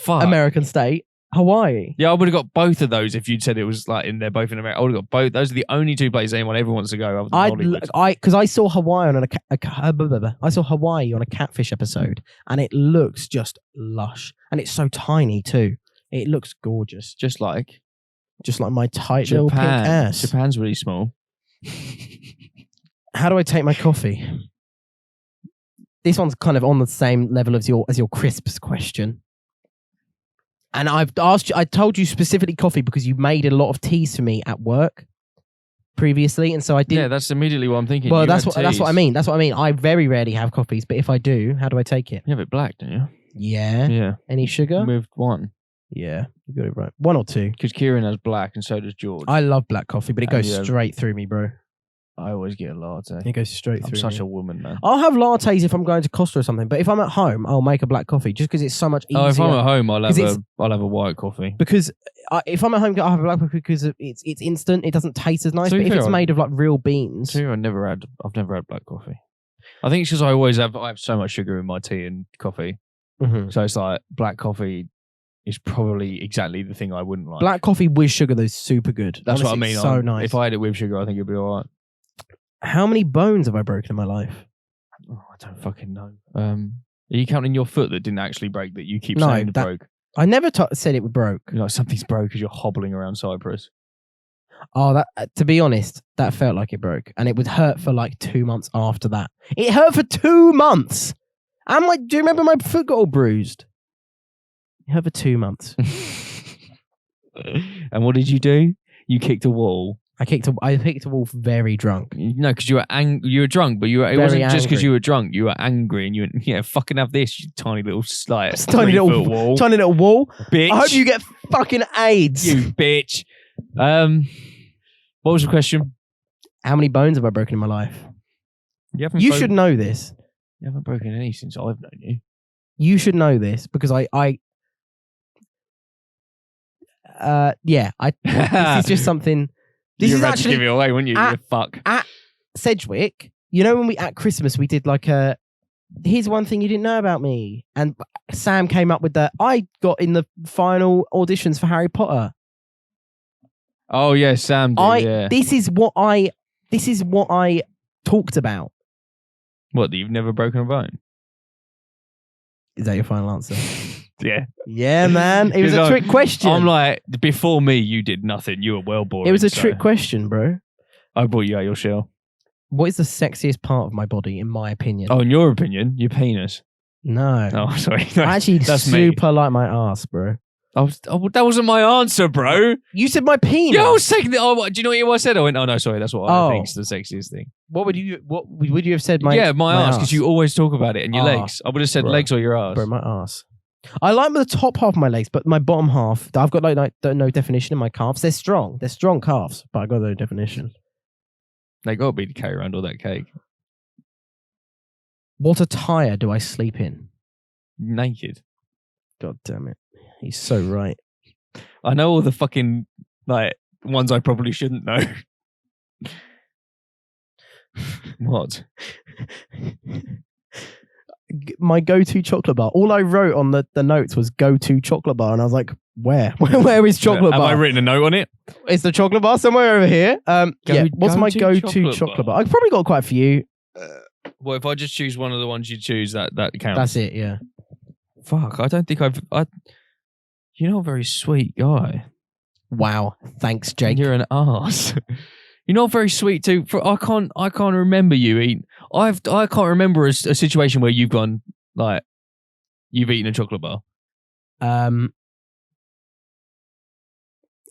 S1: American state, Hawaii.
S2: Yeah, I would have got both of those if you'd said it was like they're both in America. I would have got both. Those are the only two places anyone ever wants to go. Other than Hollywood.
S1: Because I saw Hawaii on a catfish episode, and it looks just lush, and it's so tiny too. It looks gorgeous, just like my tight little pink ass.
S2: Japan's really small.
S1: How do I take my coffee? This one's kind of on the same level as your crisps question. And I told you specifically coffee because you made a lot of teas for me at work previously, and so I didn't.
S2: Yeah, that's immediately what I'm thinking.
S1: Well, that's what I mean. That's what I mean. I very rarely have coffees, but if I do, how do I take it?
S2: You have it black, don't you?
S1: Yeah.
S2: Yeah.
S1: Any sugar?
S2: Moved one.
S1: Yeah, you got it right. 1 or 2.
S2: Because Kieran has black and so does George.
S1: I love black coffee, but it goes
S2: Yeah.
S1: straight through me, bro.
S2: I always get a latte.
S1: It goes straight
S2: I'm
S1: through
S2: such
S1: me.
S2: a woman, man.
S1: I'll have lattes if I'm going to Costa or something, but if I'm at home, I'll make a black coffee just because it's so much easier.
S2: Oh, if I'm at home, I'll
S1: 'Cause
S2: have a white coffee.
S1: Because if I'm at home, I'll have a black coffee because it's instant. It doesn't taste as nice.
S2: To be
S1: But if
S2: fair,
S1: it's made of like real beans,
S2: I've never had black coffee. I think it's because I have so much sugar in my tea and coffee.
S1: Mhm.
S2: So it's like black coffee is probably exactly the thing I wouldn't like.
S1: black coffee with sugar, though, is super good.
S2: That's what I
S1: Honestly,
S2: mean.
S1: it's so nice.
S2: If I had it with sugar, I think it'd be all right.
S1: How many bones have I broken in my life?
S2: Oh, I don't fucking know. Are you counting your foot that didn't actually break that you keep
S1: No,
S2: saying
S1: that-
S2: broke?
S1: I never said it broke.
S2: You're like, something's broke as you're hobbling around Cyprus.
S1: Oh, that to be honest, that felt like it broke, and it would hurt for like 2 months after that. It hurt for 2 months. I'm like, do you remember my foot got all bruised? It hurt for 2 months.
S2: And what did you do? You kicked a wall.
S1: I picked a wall very drunk.
S2: No, because you were drunk, but it
S1: Very
S2: wasn't just because
S1: angry.
S2: you were drunk. You were angry, and you went, "Yeah, fucking have this, you tiny little like
S1: It's tiny
S2: 3
S1: little
S2: foot wall,
S1: Tiny little wall.
S2: bitch."
S1: I hope you get fucking AIDS.
S2: you bitch. What was the question?
S1: How many bones have I broken in my life?
S2: You
S1: Should know this.
S2: You haven't broken any since I've known you.
S1: You should know this because this is just something. This
S2: You're
S1: is
S2: about to
S1: actually
S2: give it away, wouldn't you?
S1: at-
S2: You fuck.
S1: Sedgwick. You know when at Christmas we did like a. Here's one thing you didn't know about me, and Sam came up with that. I got in the final auditions for Harry Potter.
S2: Oh yeah, Sam. Did, yeah.
S1: This is what I talked about.
S2: What? That you've never broken a bone?
S1: Is that your final answer?
S2: Yeah.
S1: Yeah, man. It was a
S2: 'Cause
S1: trick question.
S2: I'm like, before me, you did nothing. You were well boring.
S1: it was a
S2: so
S1: trick question, bro.
S2: I brought you out your shell.
S1: What is the sexiest part of my body, in my opinion?
S2: Oh, in your opinion, your penis.
S1: No.
S2: Oh, sorry.
S1: I actually
S2: that's me.
S1: super like my ass, bro.
S2: That wasn't my answer, bro.
S1: You said my penis.
S2: Yeah, I was saying that. Oh, do you know what I said? I went, oh no, sorry, that's what I
S1: Oh.
S2: think is the sexiest thing.
S1: What would you have said? My
S2: ass, because you always talk about it and your
S1: Ah,
S2: legs. I would have said
S1: bro.
S2: legs or your ass.
S1: Bro, my ass. I like the top half of my legs, but my bottom half, I've got like no definition in my calves. They're strong. They're strong calves, but I got no definition.
S2: They got to be to carry around all that cake.
S1: What attire do I sleep in?
S2: Naked.
S1: God damn it. He's so right.
S2: I know all the fucking like ones I probably shouldn't know. What?
S1: My go-to chocolate bar. All I wrote on the notes was go-to chocolate bar, and I was like, where? Where is chocolate
S2: Have
S1: bar?
S2: I written a note on it?
S1: Is the chocolate bar somewhere over here? What's my
S2: go-to
S1: go-to
S2: chocolate
S1: chocolate
S2: bar?
S1: bar? I've probably got quite a few.
S2: Well, if I just choose one of the ones you choose, that counts.
S1: That's it, yeah.
S2: Fuck, I don't think you're not a very sweet guy.
S1: Wow. Thanks, Jake.
S2: You're an arse. You're not very sweet too. I can't remember you eating. I can't remember a situation where you've gone like you've eaten a chocolate bar.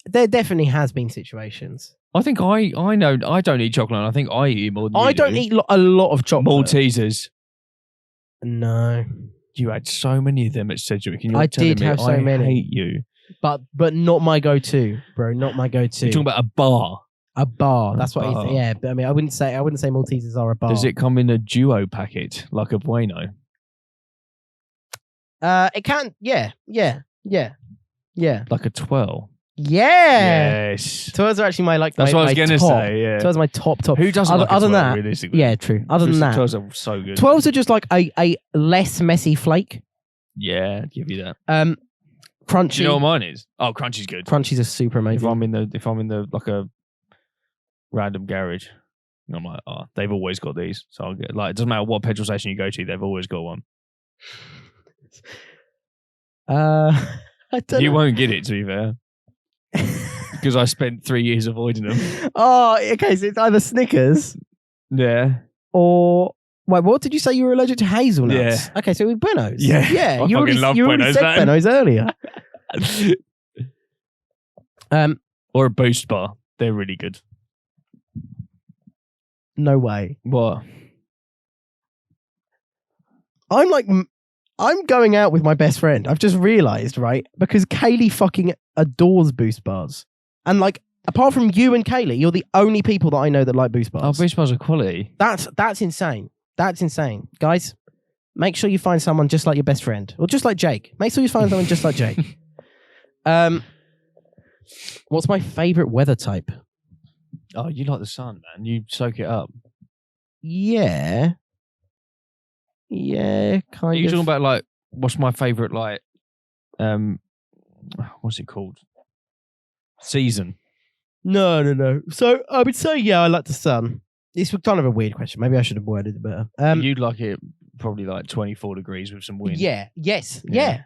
S1: There definitely has been situations.
S2: I think I know I don't eat chocolate. And I think I eat more than you
S1: I don't
S2: do.
S1: eat a lot of chocolate.
S2: Maltesers.
S1: No.
S2: You had so many of them at Sedgwick. And you're
S1: I
S2: telling
S1: did
S2: me
S1: have so
S2: I
S1: many.
S2: hate you.
S1: But not my go-to, bro. Not my go-to.
S2: You're talking about a bar.
S1: A bar. That's what
S2: bar.
S1: it's. Yeah, but I mean, I wouldn't say Maltesers are a bar.
S2: Does it come in a duo packet like a Bueno?
S1: It can. Yeah.
S2: Like a twirl?
S1: Yeah.
S2: Yes.
S1: Twirls are actually my like.
S2: That's
S1: my,
S2: what I was
S1: my
S2: going to
S1: top.
S2: say. Yeah.
S1: Twirls are my top.
S2: Who doesn't
S1: other,
S2: like a
S1: other than
S2: twirl,
S1: that?
S2: realistically?
S1: Yeah, true. Other than that,
S2: Twirls are so good.
S1: 12s are just like a less messy flake.
S2: Yeah, I'd give you that.
S1: Crunchy.
S2: Do you know what mine is? Oh, Crunchy's good.
S1: Crunchies are super
S2: If
S1: amazing.
S2: I'm in the like a random garage, I'm like, oh, they've always got these. So I'll get like it doesn't matter what petrol station you go to, they've always got one.
S1: I don't
S2: You
S1: know.
S2: won't get it, to be fair, because I spent 3 years avoiding them.
S1: Oh, okay. So it's either Snickers
S2: Yeah.
S1: or wait. What did you say? You were allergic to hazelnuts?
S2: Yeah.
S1: Okay, so with Buenos.
S2: Yeah.
S1: Yeah.
S2: I
S1: You already
S2: fucking love
S1: said
S2: Buenos, man.
S1: Buenos earlier.
S2: Or a Boost bar. They're really good.
S1: No way.
S2: What?
S1: I'm like I'm going out with my best friend. I've just realised, right? Because Kaylee fucking adores Boost bars. And like, apart from you and Kaylee, you're the only people that I know that like Boost bars.
S2: Oh, Boost bars are quality.
S1: That's insane. That's insane. Guys, make sure you find someone just like your best friend. Or just like Jake. Make sure you find someone just like Jake. What's my favourite weather type?
S2: Oh, you like the sun, man. You soak it up.
S1: Yeah. Yeah, kind
S2: Are you
S1: of.
S2: talking about like what's my favourite like what's it called? Season.
S1: No. So I would say, yeah, I like the sun. This was kind of a weird question. Maybe I should have worded it better.
S2: You'd like it probably like 24 degrees with some wind.
S1: Yeah. Yes. Yeah.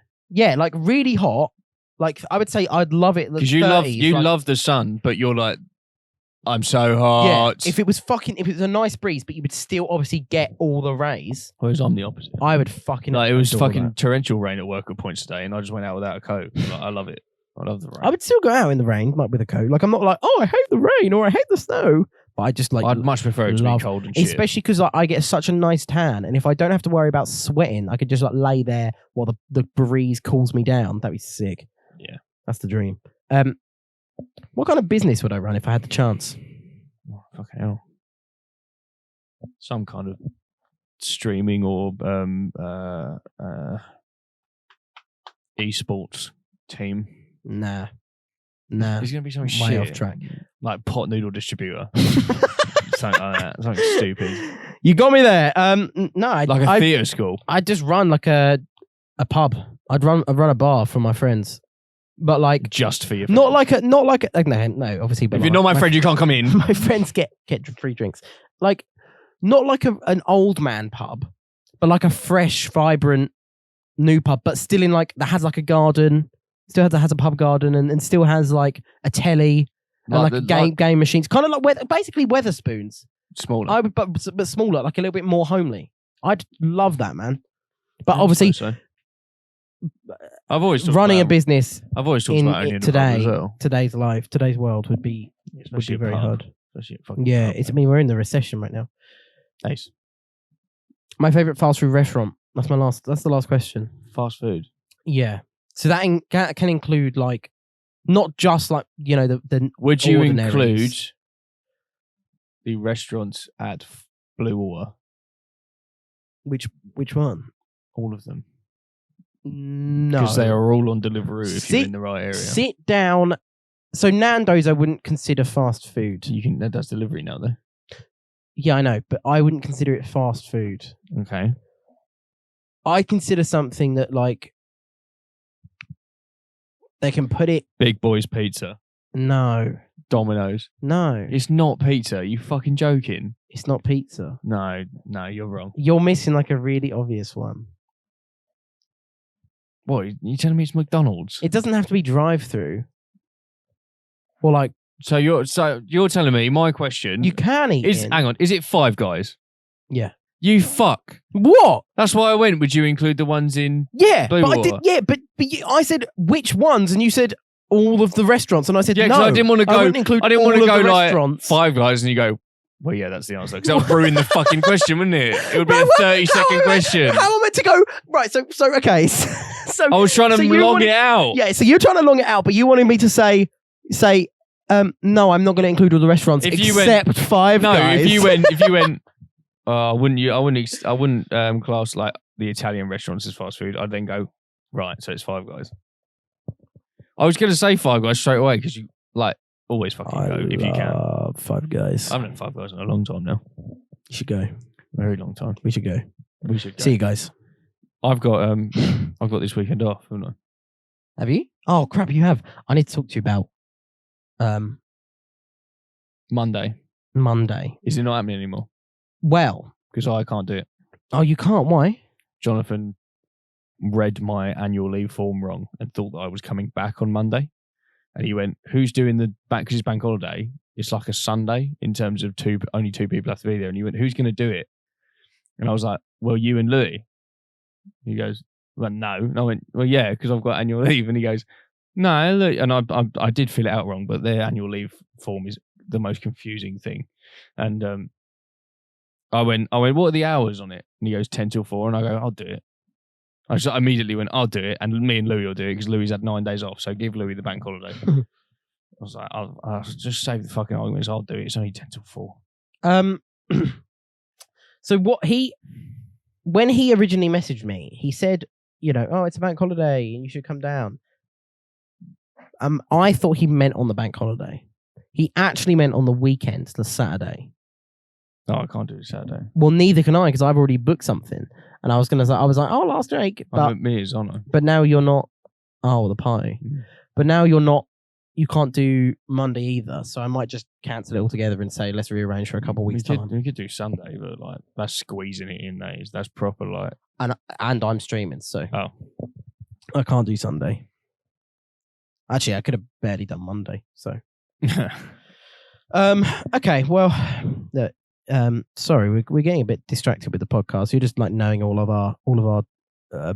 S1: Like really hot. Like I would say I'd love it.
S2: Because you love the sun, but you're like, I'm so hot.
S1: Yeah. If it was a nice breeze, but you would still obviously get all the rays.
S2: Whereas I'm the opposite.
S1: I would fucking.
S2: Like it was
S1: adore
S2: fucking
S1: that.
S2: torrential rain at work at points today, and I just went out without a coat. Like, I love it. I love the rain.
S1: I would still go out in the rain, like with a coat. Like I'm not like, oh, I hate the rain or I hate the snow. But I just like.
S2: I'd much prefer it to be cold and shit.
S1: Especially because I get such a nice tan, and if I don't have to worry about sweating, I could just like lay there while the breeze cools me down. That'd be sick.
S2: Yeah,
S1: that's the dream. What kind of business would I run if I had the chance?
S2: Oh, fucking hell. Some kind of streaming or esports team.
S1: Nah.
S2: It's gonna be something
S1: way
S2: shit.
S1: Off track.
S2: Like pot noodle distributor. Something like that. Something stupid.
S1: You got me there. No,
S2: like a theatre school.
S1: I'd just run like a pub. I'd run a bar for my friends. But like
S2: just for your
S1: friends. Not like a no, obviously. But
S2: if you're not my friend, you can't come in.
S1: My friends get free drinks. Like not like an old man pub, but like a fresh, vibrant new pub, but still in like that has like a garden, still has a pub garden, and still has like a telly and like game machines, kind of like basically Weatherspoons.
S2: Smaller,
S1: but smaller, like a little bit more homely. I'd love that, man. But obviously.
S2: So. I've always
S1: running a business.
S2: I've always talked about owning
S1: today.
S2: a pub as well.
S1: Today's life, today's world would be very hard.
S2: Especially
S1: I mean, we're in the recession right now.
S2: Nice.
S1: My favorite fast food restaurant. That's the last question.
S2: Fast food.
S1: Yeah. So that can include like not just like the.
S2: Would you include the restaurants at Blue Water?
S1: Which one?
S2: All of them.
S1: No,
S2: because they are all on Deliveroo if you're in the right area.
S1: Sit down. So Nando's, I wouldn't consider fast food.
S2: That does delivery now, though.
S1: Yeah, I know, but I wouldn't consider it fast food.
S2: Okay.
S1: I consider something that like they can put it.
S2: Big Boy's Pizza.
S1: No.
S2: Domino's.
S1: No.
S2: It's not pizza. Are you fucking joking?
S1: It's not pizza.
S2: No, you're wrong.
S1: You're missing like a really obvious one.
S2: What? You telling me it's McDonald's?
S1: It doesn't have to be drive-through. Or like.
S2: So you're telling me my question.
S1: You can eat.
S2: Hang on. Is it Five Guys?
S1: Yeah.
S2: You fuck.
S1: What?
S2: That's why I went. Would you include the ones in?
S1: Yeah,
S2: Blue
S1: but
S2: Water?
S1: I did. Yeah, but I said which ones, and you said all of the restaurants, and I said no.
S2: I didn't want to go.
S1: I didn't want to
S2: go
S1: like
S2: restaurants. Five Guys, and you go. Well, yeah, that's the answer. Because that would ruin the fucking question, wouldn't it? It would be a 30-second question.
S1: How am I meant to go? Right, so okay. So
S2: I was trying to long it out.
S1: Yeah, so you're trying to long it out, but you wanted me to say, no, I'm not going to include all the restaurants except Five Guys.
S2: If you went, I wouldn't class like the Italian restaurants as fast food. I'd then go, right, so it's Five Guys. I was going to say Five Guys straight away because you like always fucking go if you can.
S1: Five Guys.
S2: I haven't had Five Guys in a long time now.
S1: You should go.
S2: Very long time.
S1: We should go.
S2: We should go.
S1: See you guys.
S2: I've got this weekend off, haven't I?
S1: Have you? Oh crap, you have. I need to talk to you about
S2: Monday. Is it not happening anymore?
S1: Well,
S2: because I can't do it.
S1: Oh, you can't? Why?
S2: Jonathan read my annual leave form wrong and thought that I was coming back on Monday. And he went, who's doing the back? Because it's bank holiday. It's like a Sunday in terms of only two people have to be there. And he went, who's going to do it? And I was like, well, you and Louis. He goes, well, no. And I went, well, yeah, because I've got annual leave. And he goes, no. Look. And I did fill it out wrong, but their annual leave form is the most confusing thing. And I went, what are the hours on it? And he goes, 10 till 4. And I go, I'll do it. I just immediately went, I'll do it, and me and Louis will do it because Louis had 9 days off, so give Louis the bank holiday. I was like, I'll just save the fucking arguments. I'll do it. It's only 10 till 4.
S1: So when he originally messaged me, he said, oh, it's a bank holiday and you should come down. I thought he meant on the bank holiday. He actually meant on the weekend, the Saturday.
S2: No, I can't do it Saturday.
S1: Well, neither can I because I've already booked something, and I was like, oh, last Drake, but
S2: me is on it.
S1: But now you're not. Oh, the party. Mm. But now you're not. You can't do Monday either, so I might just cancel it altogether and say let's rearrange for a couple of weeks' time.
S2: We could do Sunday, but like that's squeezing it in. That's proper like.
S1: And I'm streaming, so
S2: I
S1: can't do Sunday. Actually, I could have barely done Monday. So. Okay. Well, look, sorry, we're getting a bit distracted with the podcast. You're just like knowing all of our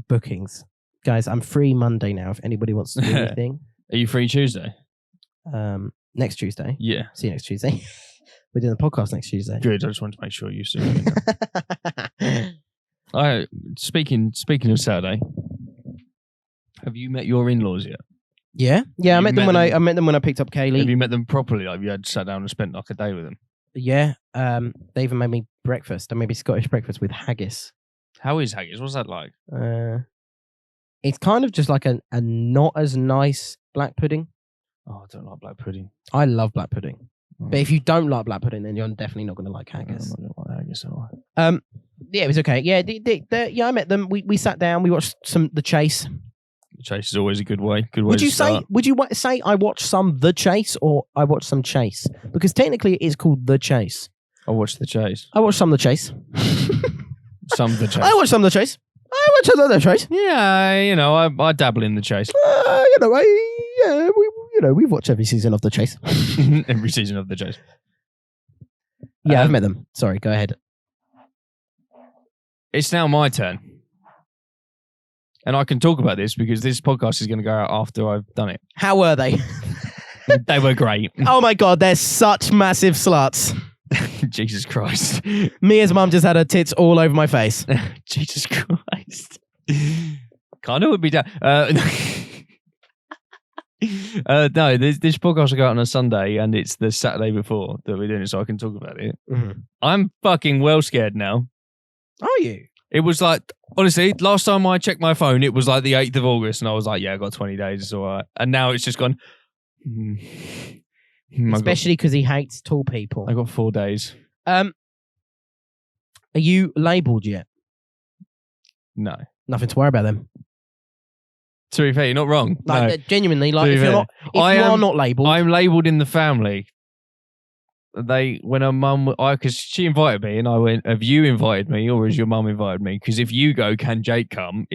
S1: bookings, guys. I'm free Monday now. If anybody wants to do anything,
S2: are you free Tuesday?
S1: Next Tuesday.
S2: Yeah.
S1: See you next Tuesday. We're doing the podcast next Tuesday.
S2: Good. I just wanted to make sure you still. Speaking of Saturday, have you met your in-laws yet?
S1: Yeah. I met them when I picked up Kaylee.
S2: Have you met them properly? Like you had sat down and spent like a day with them?
S1: Yeah. They even made me breakfast. Or maybe Scottish breakfast with haggis.
S2: How is haggis? What's that like?
S1: It's kind of just like a not as nice black pudding.
S2: Oh, I don't like black pudding.
S1: I love black pudding. But if you don't like black pudding, then you're definitely not going to like haggis.
S2: I'm not going to like haggis at all.
S1: Yeah, it was okay. Yeah, I met them. We sat down. We watched The Chase.
S2: The Chase is always a good way.
S1: Would you say I watched some The Chase or I watched some Chase? Because technically it is called The Chase.
S2: I watched The Chase.
S1: I watched some The Chase.
S2: Some The Chase.
S1: I watched some The Chase. The Chase.
S2: Yeah, I dabble in The Chase.
S1: We've watched every season of The Chase.
S2: Every season of The Chase.
S1: Yeah, I've met them. Sorry, go ahead.
S2: It's now my turn. And I can talk about this because this podcast is going to go out after I've done it.
S1: How were they?
S2: They were great.
S1: Oh my God, they're such massive sluts.
S2: Jesus Christ.
S1: Mia's mum just had her tits all over my face.
S2: Jesus Christ. Kind of would be down. No, this podcast will go out on a Sunday and it's the Saturday before that we're doing it, so I can talk about it.
S1: Mm-hmm.
S2: I'm fucking well scared now.
S1: Are you?
S2: It was like, honestly, last time I checked my phone, it was like the 8th of August and I was like, yeah, I got 20 days, it's all right. And now it's just gone.
S1: Especially because he hates tall people.
S2: I got 4 days.
S1: Are you labelled yet?
S2: No.
S1: Nothing to worry about then.
S2: To be fair, you're not wrong.
S1: Like,
S2: no.
S1: Genuinely, like if you are not labelled.
S2: I'm labelled in the family. When her mum, because she invited me and I went, have you invited me or has your mum invited me? Because if you go, can Jake come?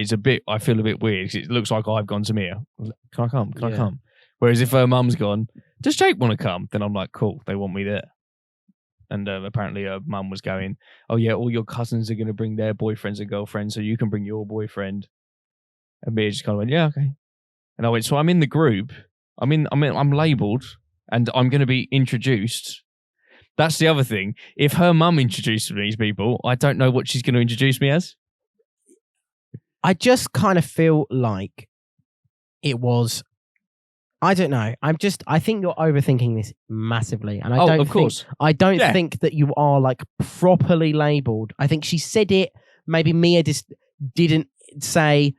S2: I feel a bit weird because it looks like I've gone to Mia. Can I come? Can I come? Whereas if her mum's gone, does Jake want to come? Then I'm like, cool, they want me there. And apparently her mum was going, oh yeah, all your cousins are going to bring their boyfriends and girlfriends so you can bring your boyfriend. And Mia just kind of went, yeah, okay. And I went, so I'm in the group. I'm labelled and I'm going to be introduced. That's the other thing. If her mum introduces me to these people, I don't know what she's going to introduce me as.
S1: I just kind of feel like it was. I don't know. I think you're overthinking this massively, and I don't think that you are like properly labelled. I think she said it. Maybe Mia just didn't say.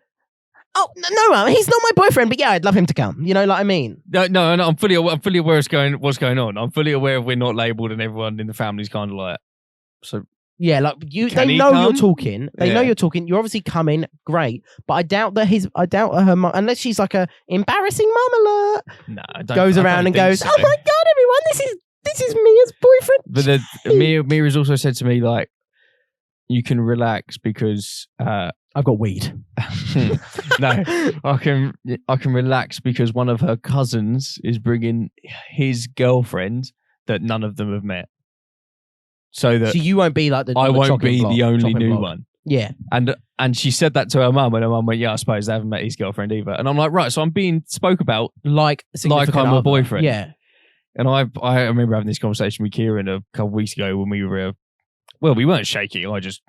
S1: Oh no, he's not my boyfriend, but yeah, I'd love him to come. You know, like I mean.
S2: No, I'm fully aware what's going on. I'm fully aware we're not labelled, and everyone in the family's kind of like. So
S1: yeah, like they know you're talking. They know you're talking. You're obviously coming, great. But I doubt that her mum, unless she's like a embarrassing mum alert.
S2: No,
S1: goes around and goes, so. Oh my God, everyone, this is Mia's boyfriend.
S2: But Mia has also said to me like, you can relax because.
S1: I've got weed.
S2: No, I can relax because one of her cousins is bringing his girlfriend that none of them have met. So you won't be like I won't be the only new one.
S1: Yeah.
S2: And she said that to her mum, and her mum went, yeah, I suppose they haven't met his girlfriend either. And I'm like, right, so I'm being spoke about like I'm a boyfriend.
S1: Yeah.
S2: And I remember having this conversation with Kieran a couple of weeks ago when we were Well, we weren't shaky. I just,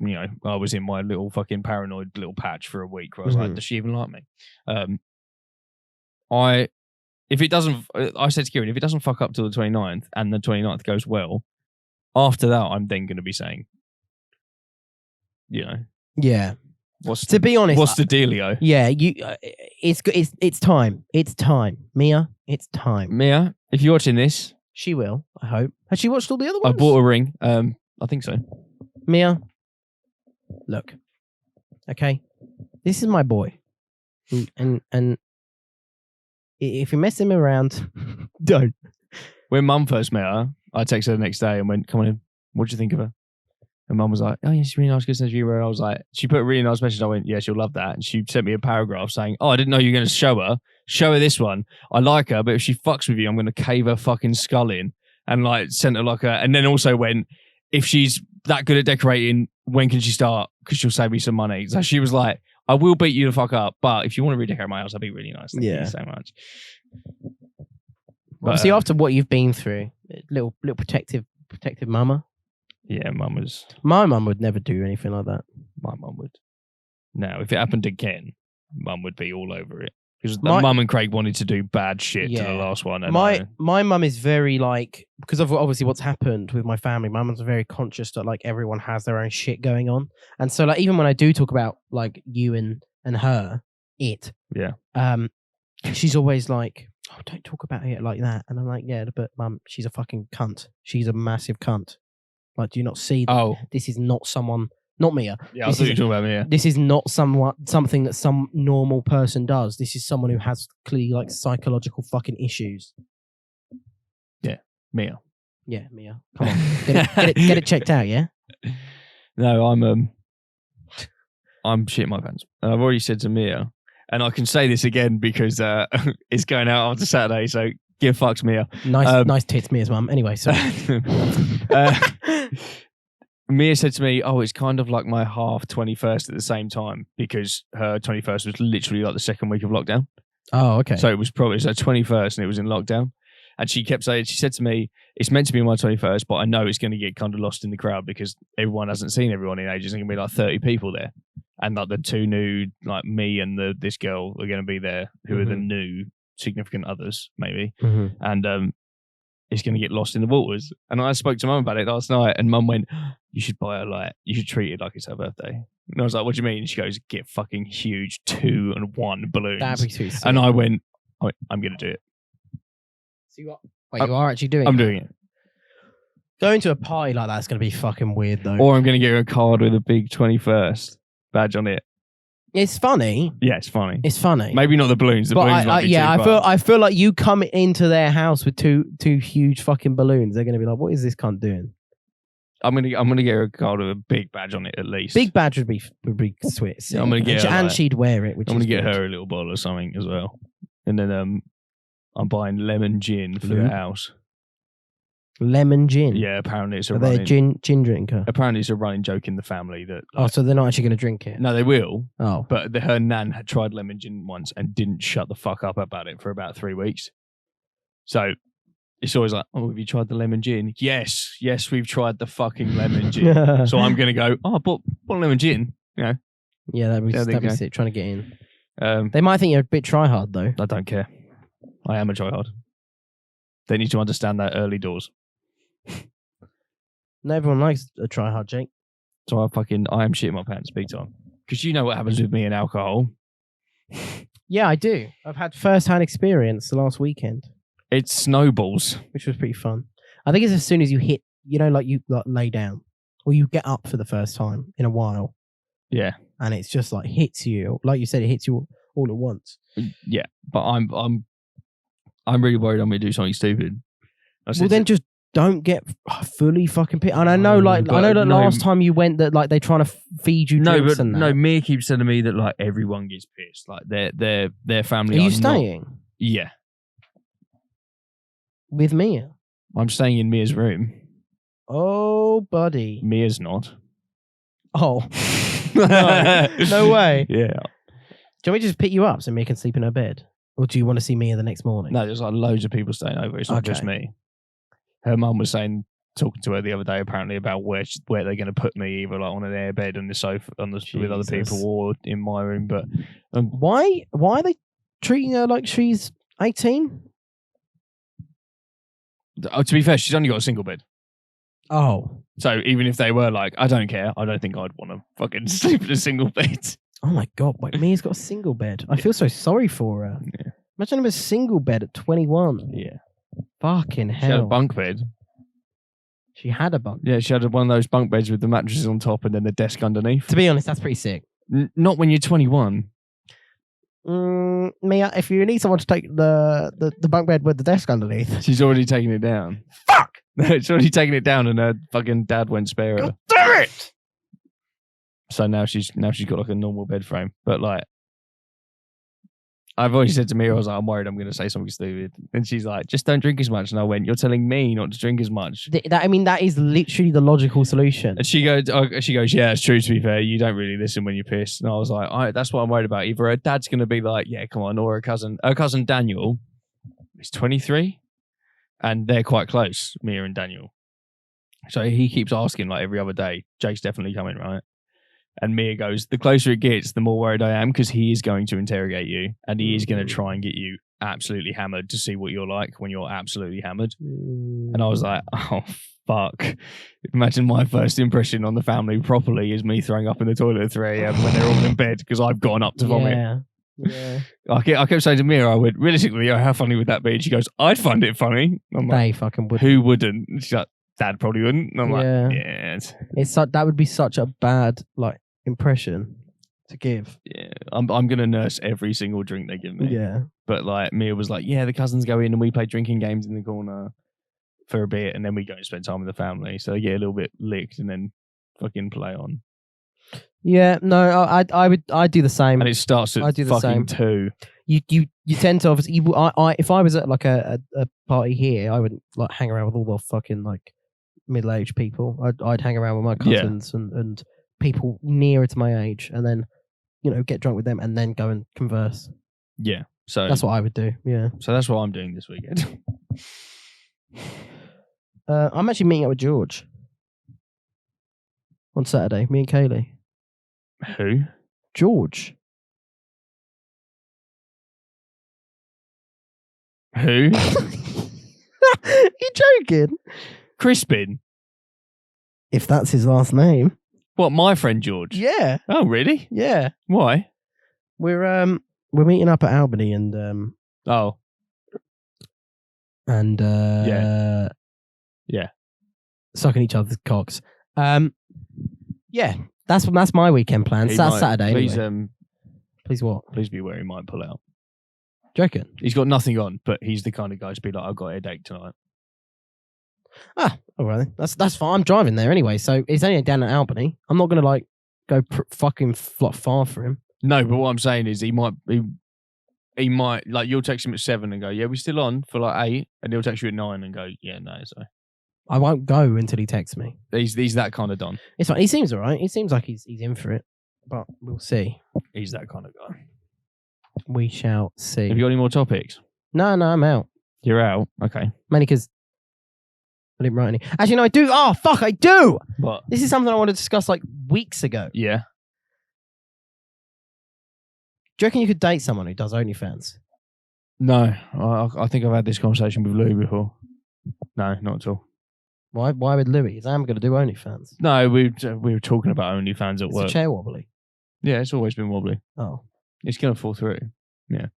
S2: I was in my little fucking paranoid little patch for a week where I was like, does she even like me? I said to Kieran, if it doesn't fuck up till the 29th and the 29th goes well, after that, I'm then going to be saying,
S1: Yeah.
S2: To be honest, what's the dealio?
S1: Yeah, it's time. It's time. Mia, it's time.
S2: Mia, if you're watching this,
S1: she will, I hope. Has she watched all the other ones?
S2: I bought a ring. I think so.
S1: Mia, look, okay, this is my boy, and if you mess him around, don't.
S2: When Mum first met her, I texted her the next day and went, "Come on in. What do you think of her?" And Mum was like, "Oh yeah, she's really nice. Good sense of humor." And I was like, she put a really nice message. I went, "Yeah, she'll love that." And she sent me a paragraph saying, "Oh, I didn't know you were going to show her. Show her this one. I like her, but if she fucks with you, I'm going to cave her fucking skull in." And like sent her like and then also went, "If she's that good at decorating, when can she start? Because she'll save me some money." So she was like, "I will beat you the fuck up, but if you want to redecorate my house, that'd be really nice. Thank you so much." But,
S1: obviously, after what you've been through, little protective mama.
S2: Yeah,
S1: my mum would never do anything like that.
S2: My mum would. No, if it happened again, Mum would be all over it. Because Mum and Craig wanted to do bad shit to the last one. And
S1: my mum is very like, because of obviously what's happened with my family, my mum's very conscious that like everyone has their own shit going on. And so like even when I do talk about like you and her, she's always like, "Oh, don't talk about it like that." And I'm like, "Yeah, but Mum, she's a fucking cunt. She's a massive cunt. Like, do you not see that this is not someone, not Mia.
S2: Yeah, I thought you were talking about Mia.
S1: This is not something that some normal person does. This is someone who has clearly like psychological fucking issues."
S2: Yeah, Mia.
S1: Yeah, Mia. Come on, get it checked out. Yeah.
S2: No, I'm shitting my pants. And I've already said to Mia, and I can say this again because it's going out after Saturday, so give fucks Mia.
S1: Nice tits, Mia's mum. Anyway, so
S2: Mia said to me, "Oh, it's kind of like my half 21st at the same time," because her 21st was literally like the second week of lockdown.
S1: Oh, okay.
S2: So it was probably her 21st and it was in lockdown. And she kept saying, she said to me, "It's meant to be my 21st, but I know it's going to get kind of lost in the crowd because everyone hasn't seen everyone in ages. There's going to be like 30 people there. And like the two new, like me and this girl are going to be there who are the new significant others, maybe." And it's going to get lost in the waters. And I spoke to Mum about it last night, and Mum went, "You should buy her you should treat it like it's her birthday." And I was like, "What do you mean?" And she goes, "Get fucking huge 2 and 1 balloons."
S1: That'd be too sick.
S2: And I went, "I'm going to do it."
S1: So you are actually doing it?
S2: I'm doing it.
S1: Going to a party like that's going to be fucking weird though.
S2: Or I'm going to get her a card with a big 21st badge on it.
S1: It's funny.
S2: Yeah, it's funny.
S1: It's funny.
S2: Maybe not the balloons. The balloons might be too
S1: I feel like you come into their house with two huge fucking balloons. They're going to be like, "What is this cunt doing?"
S2: I'm gonna get her a card with a big badge on it at least.
S1: Big badge would be sweet.
S2: Yeah, I'm gonna get her,
S1: and she'd wear it.
S2: I'm gonna get her a little bottle of something as well, and then I'm buying lemon gin for the house.
S1: Lemon gin.
S2: Yeah, apparently it's
S1: Are they a gin drinker?
S2: Apparently it's a running joke in the family that.
S1: So they're not actually going to drink it.
S2: No, they will.
S1: Oh,
S2: but her nan had tried lemon gin once and didn't shut the fuck up about it for about 3 weeks. So it's always like, "Oh, have you tried the lemon gin?" Yes, we've tried the fucking lemon gin. So I'm going to go, "Oh, I bought lemon gin." Yeah,
S1: that'd be sick. Trying to get in. They might think you're a bit try hard though.
S2: I don't care. I am a try hard. They need to understand that early doors.
S1: No, everyone likes a try hard, Jake.
S2: So I am shitting my pants big time. Because you know what happens with me and alcohol.
S1: Yeah, I do. I've had first-hand experience the last weekend.
S2: It snowballs.
S1: Which was pretty fun. I think it's as soon as you hit, like you lay down. Or you get up for the first time in a while.
S2: Yeah.
S1: And it's just like hits you. Like you said, it hits you all at once.
S2: Yeah. But I'm really worried I'm going to do something stupid.
S1: Well, then just don't get fully fucking pissed. And I know last time you went that like they're trying to feed you drinks and that.
S2: No, Mia keeps telling me that like everyone gets pissed. Like their family.
S1: Are you staying?
S2: Yeah.
S1: With Mia?
S2: I'm staying in Mia's room.
S1: Oh, buddy.
S2: Mia's not.
S1: Oh. No way.
S2: Yeah.
S1: Do we just pick you up so Mia can sleep in her bed? Or do you want to see Mia the next morning?
S2: No, there's like loads of people staying over. It's not just me. Her mum was saying talking to her the other day apparently about where they're going to put me, either like on an airbed on the sofa with other people or in my room. But
S1: why are they treating her like she's 18?
S2: To be fair, she's only got a single bed.
S1: Oh.
S2: So even if they were like, I don't care, I don't think I'd want to fucking sleep in a single bed.
S1: Oh my God. Wait, Mia's got a single bed. I feel so sorry for her.
S2: Yeah.
S1: Imagine having a single bed at 21.
S2: Yeah.
S1: Fucking hell.
S2: She had a bunk bed.
S1: She had a bunk.
S2: Yeah, she had one of those bunk beds with the mattresses on top and then the desk underneath.
S1: To be honest, that's pretty sick.
S2: Not when you're 21.
S1: Mia, if you need someone to take the bunk bed with the desk underneath.
S2: She's already taken it down.
S1: Fuck!
S2: It's already taken it down and her fucking dad went spare her.
S1: God damn it!
S2: So now she's got like a normal bed frame. But like, I've already said to Mia, I was like, I'm worried I'm going to say something stupid. And she's like, just don't drink as much. And I went, you're telling me not to drink as much.
S1: That is literally the logical solution.
S2: And she goes, yeah, it's true, to be fair. You don't really listen when you're pissed. And I was like, that's what I'm worried about. Either her dad's going to be like, yeah, come on, or her cousin Daniel is 23. And they're quite close, Mia and Daniel. So he keeps asking like every other day, Jake's definitely coming, right? And Mia goes, the closer it gets, the more worried I am, because he is going to interrogate you and he is going to try and get you absolutely hammered to see what you're like when you're absolutely hammered. And I was like, oh, fuck. Imagine my first impression on the family properly is me throwing up in the toilet at 3 a.m. when they're all in bed because I've gone up to vomit.
S1: Yeah.
S2: I kept saying to Mia, I went, realistically, how funny would that be? And she goes, I'd find it funny. I'm like,
S1: they fucking would.
S2: Who wouldn't? And she's like, Dad probably wouldn't. And I'm like, yeah.
S1: That would be such a bad impression to give.
S2: Yeah, I'm gonna nurse every single drink they give me.
S1: Yeah,
S2: but like Mia was like, yeah, the cousins go in and we play drinking games in the corner for a bit, and then we go and spend time with the family. So yeah, a little bit licked and then fucking play on.
S1: Yeah, no, I'd do the same.
S2: And it starts at fucking 2.
S1: You tend to obviously. If I was at like a party here, I wouldn't like hang around with all the fucking like middle-aged people. I'd hang around with my cousins and people nearer to my age, and then get drunk with them and then go and converse.
S2: Yeah, so
S1: that's what I would do. Yeah,
S2: so that's what I'm doing this weekend.
S1: I'm actually meeting up with George on Saturday. Me and Kaylee.
S2: Who?
S1: George.
S2: Who?
S1: You joking?
S2: Crispin.
S1: If that's his last name.
S2: What, my friend George?
S1: Yeah.
S2: Oh, really?
S1: Yeah.
S2: Why?
S1: We're meeting up at Albany and
S2: yeah,
S1: sucking each other's cocks. Yeah, that's my weekend plans. That's Saturday.
S2: Please,
S1: anyway. Please what?
S2: Please be where he might pull out.
S1: Do you reckon?
S2: He's got nothing on, but he's the kind of guy to be like, I've got a headache tonight.
S1: All right. That's fine. I'm driving there anyway, so it's only down at Albany. I'm not gonna go fucking far for him.
S2: No, but what I'm saying is he might like you'll text him at 7 and go, yeah, we're still on for like 8, and he'll text you at 9 and go, yeah, no, so
S1: I won't go until he texts me.
S2: He's that kind of don.
S1: It's fine. He seems alright. He seems like he's in for it, but we'll see.
S2: He's that kind of guy.
S1: We shall see.
S2: Have you got any more topics?
S1: No, I'm out.
S2: You're out. Okay.
S1: Mainly because I didn't write any. Actually, no, I do. Oh, fuck, I do.
S2: What?
S1: This is something I wanted to discuss like weeks ago.
S2: Yeah.
S1: Do you reckon you could date someone who does OnlyFans?
S2: No, I think I've had this conversation with Louis before. No, not at all.
S1: Why with Louis? Is Am going to do OnlyFans?
S2: No, we were talking about OnlyFans at work.
S1: It's a chair wobbly.
S2: Yeah, it's always been wobbly.
S1: Oh.
S2: It's going to fall through. Yeah.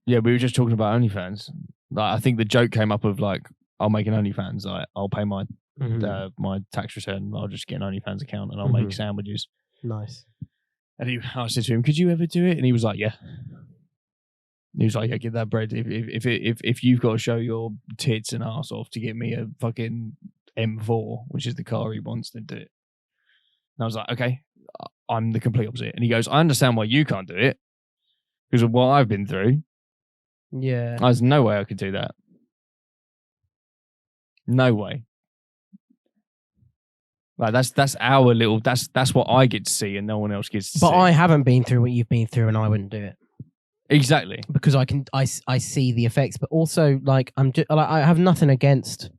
S2: Yeah, we were just talking about OnlyFans. Like, I think the joke came up of like, I'll make an OnlyFans. I'll pay my my tax return. I'll just get an OnlyFans account and I'll make sandwiches.
S1: Nice.
S2: And I said to him, "Could you ever do it?" And he was like, "Yeah." He was like, "Yeah, get that bread. If you've got to show your tits and ass off to get me a fucking M4, which is the car he wants, then do it." And I was like, "Okay, I'm the complete opposite." And he goes, "I understand why you can't do it because of what I've been through."
S1: Yeah.
S2: There's no way I could do that. No way. Like that's our little. That's what I get to see, and no one else gets to see.
S1: But I haven't been through what you've been through, and I wouldn't do it.
S2: Exactly.
S1: because I see the effects, but also like I have nothing against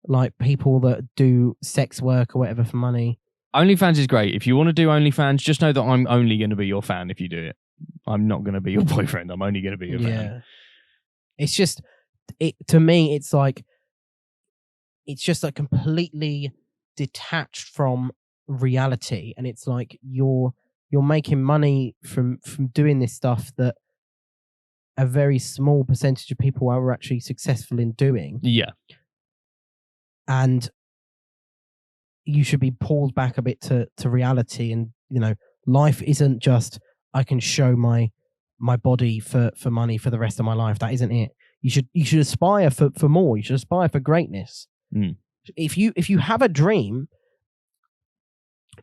S1: like people that do sex work or whatever for money.
S2: OnlyFans is great. If you want to do OnlyFans, just know that I'm only going to be your fan if you do it. I'm not going to be your boyfriend. I'm only going to be your fan.
S1: It's just to me, it's like completely detached from reality, and it's like you're making money from doing this stuff that a very small percentage of people are actually successful in doing.
S2: Yeah.
S1: And you should be pulled back a bit to reality. And, life isn't just, I can show my body for money for the rest of my life. That isn't it. You should aspire for more. You should aspire for greatness.
S2: Mm.
S1: If you have a dream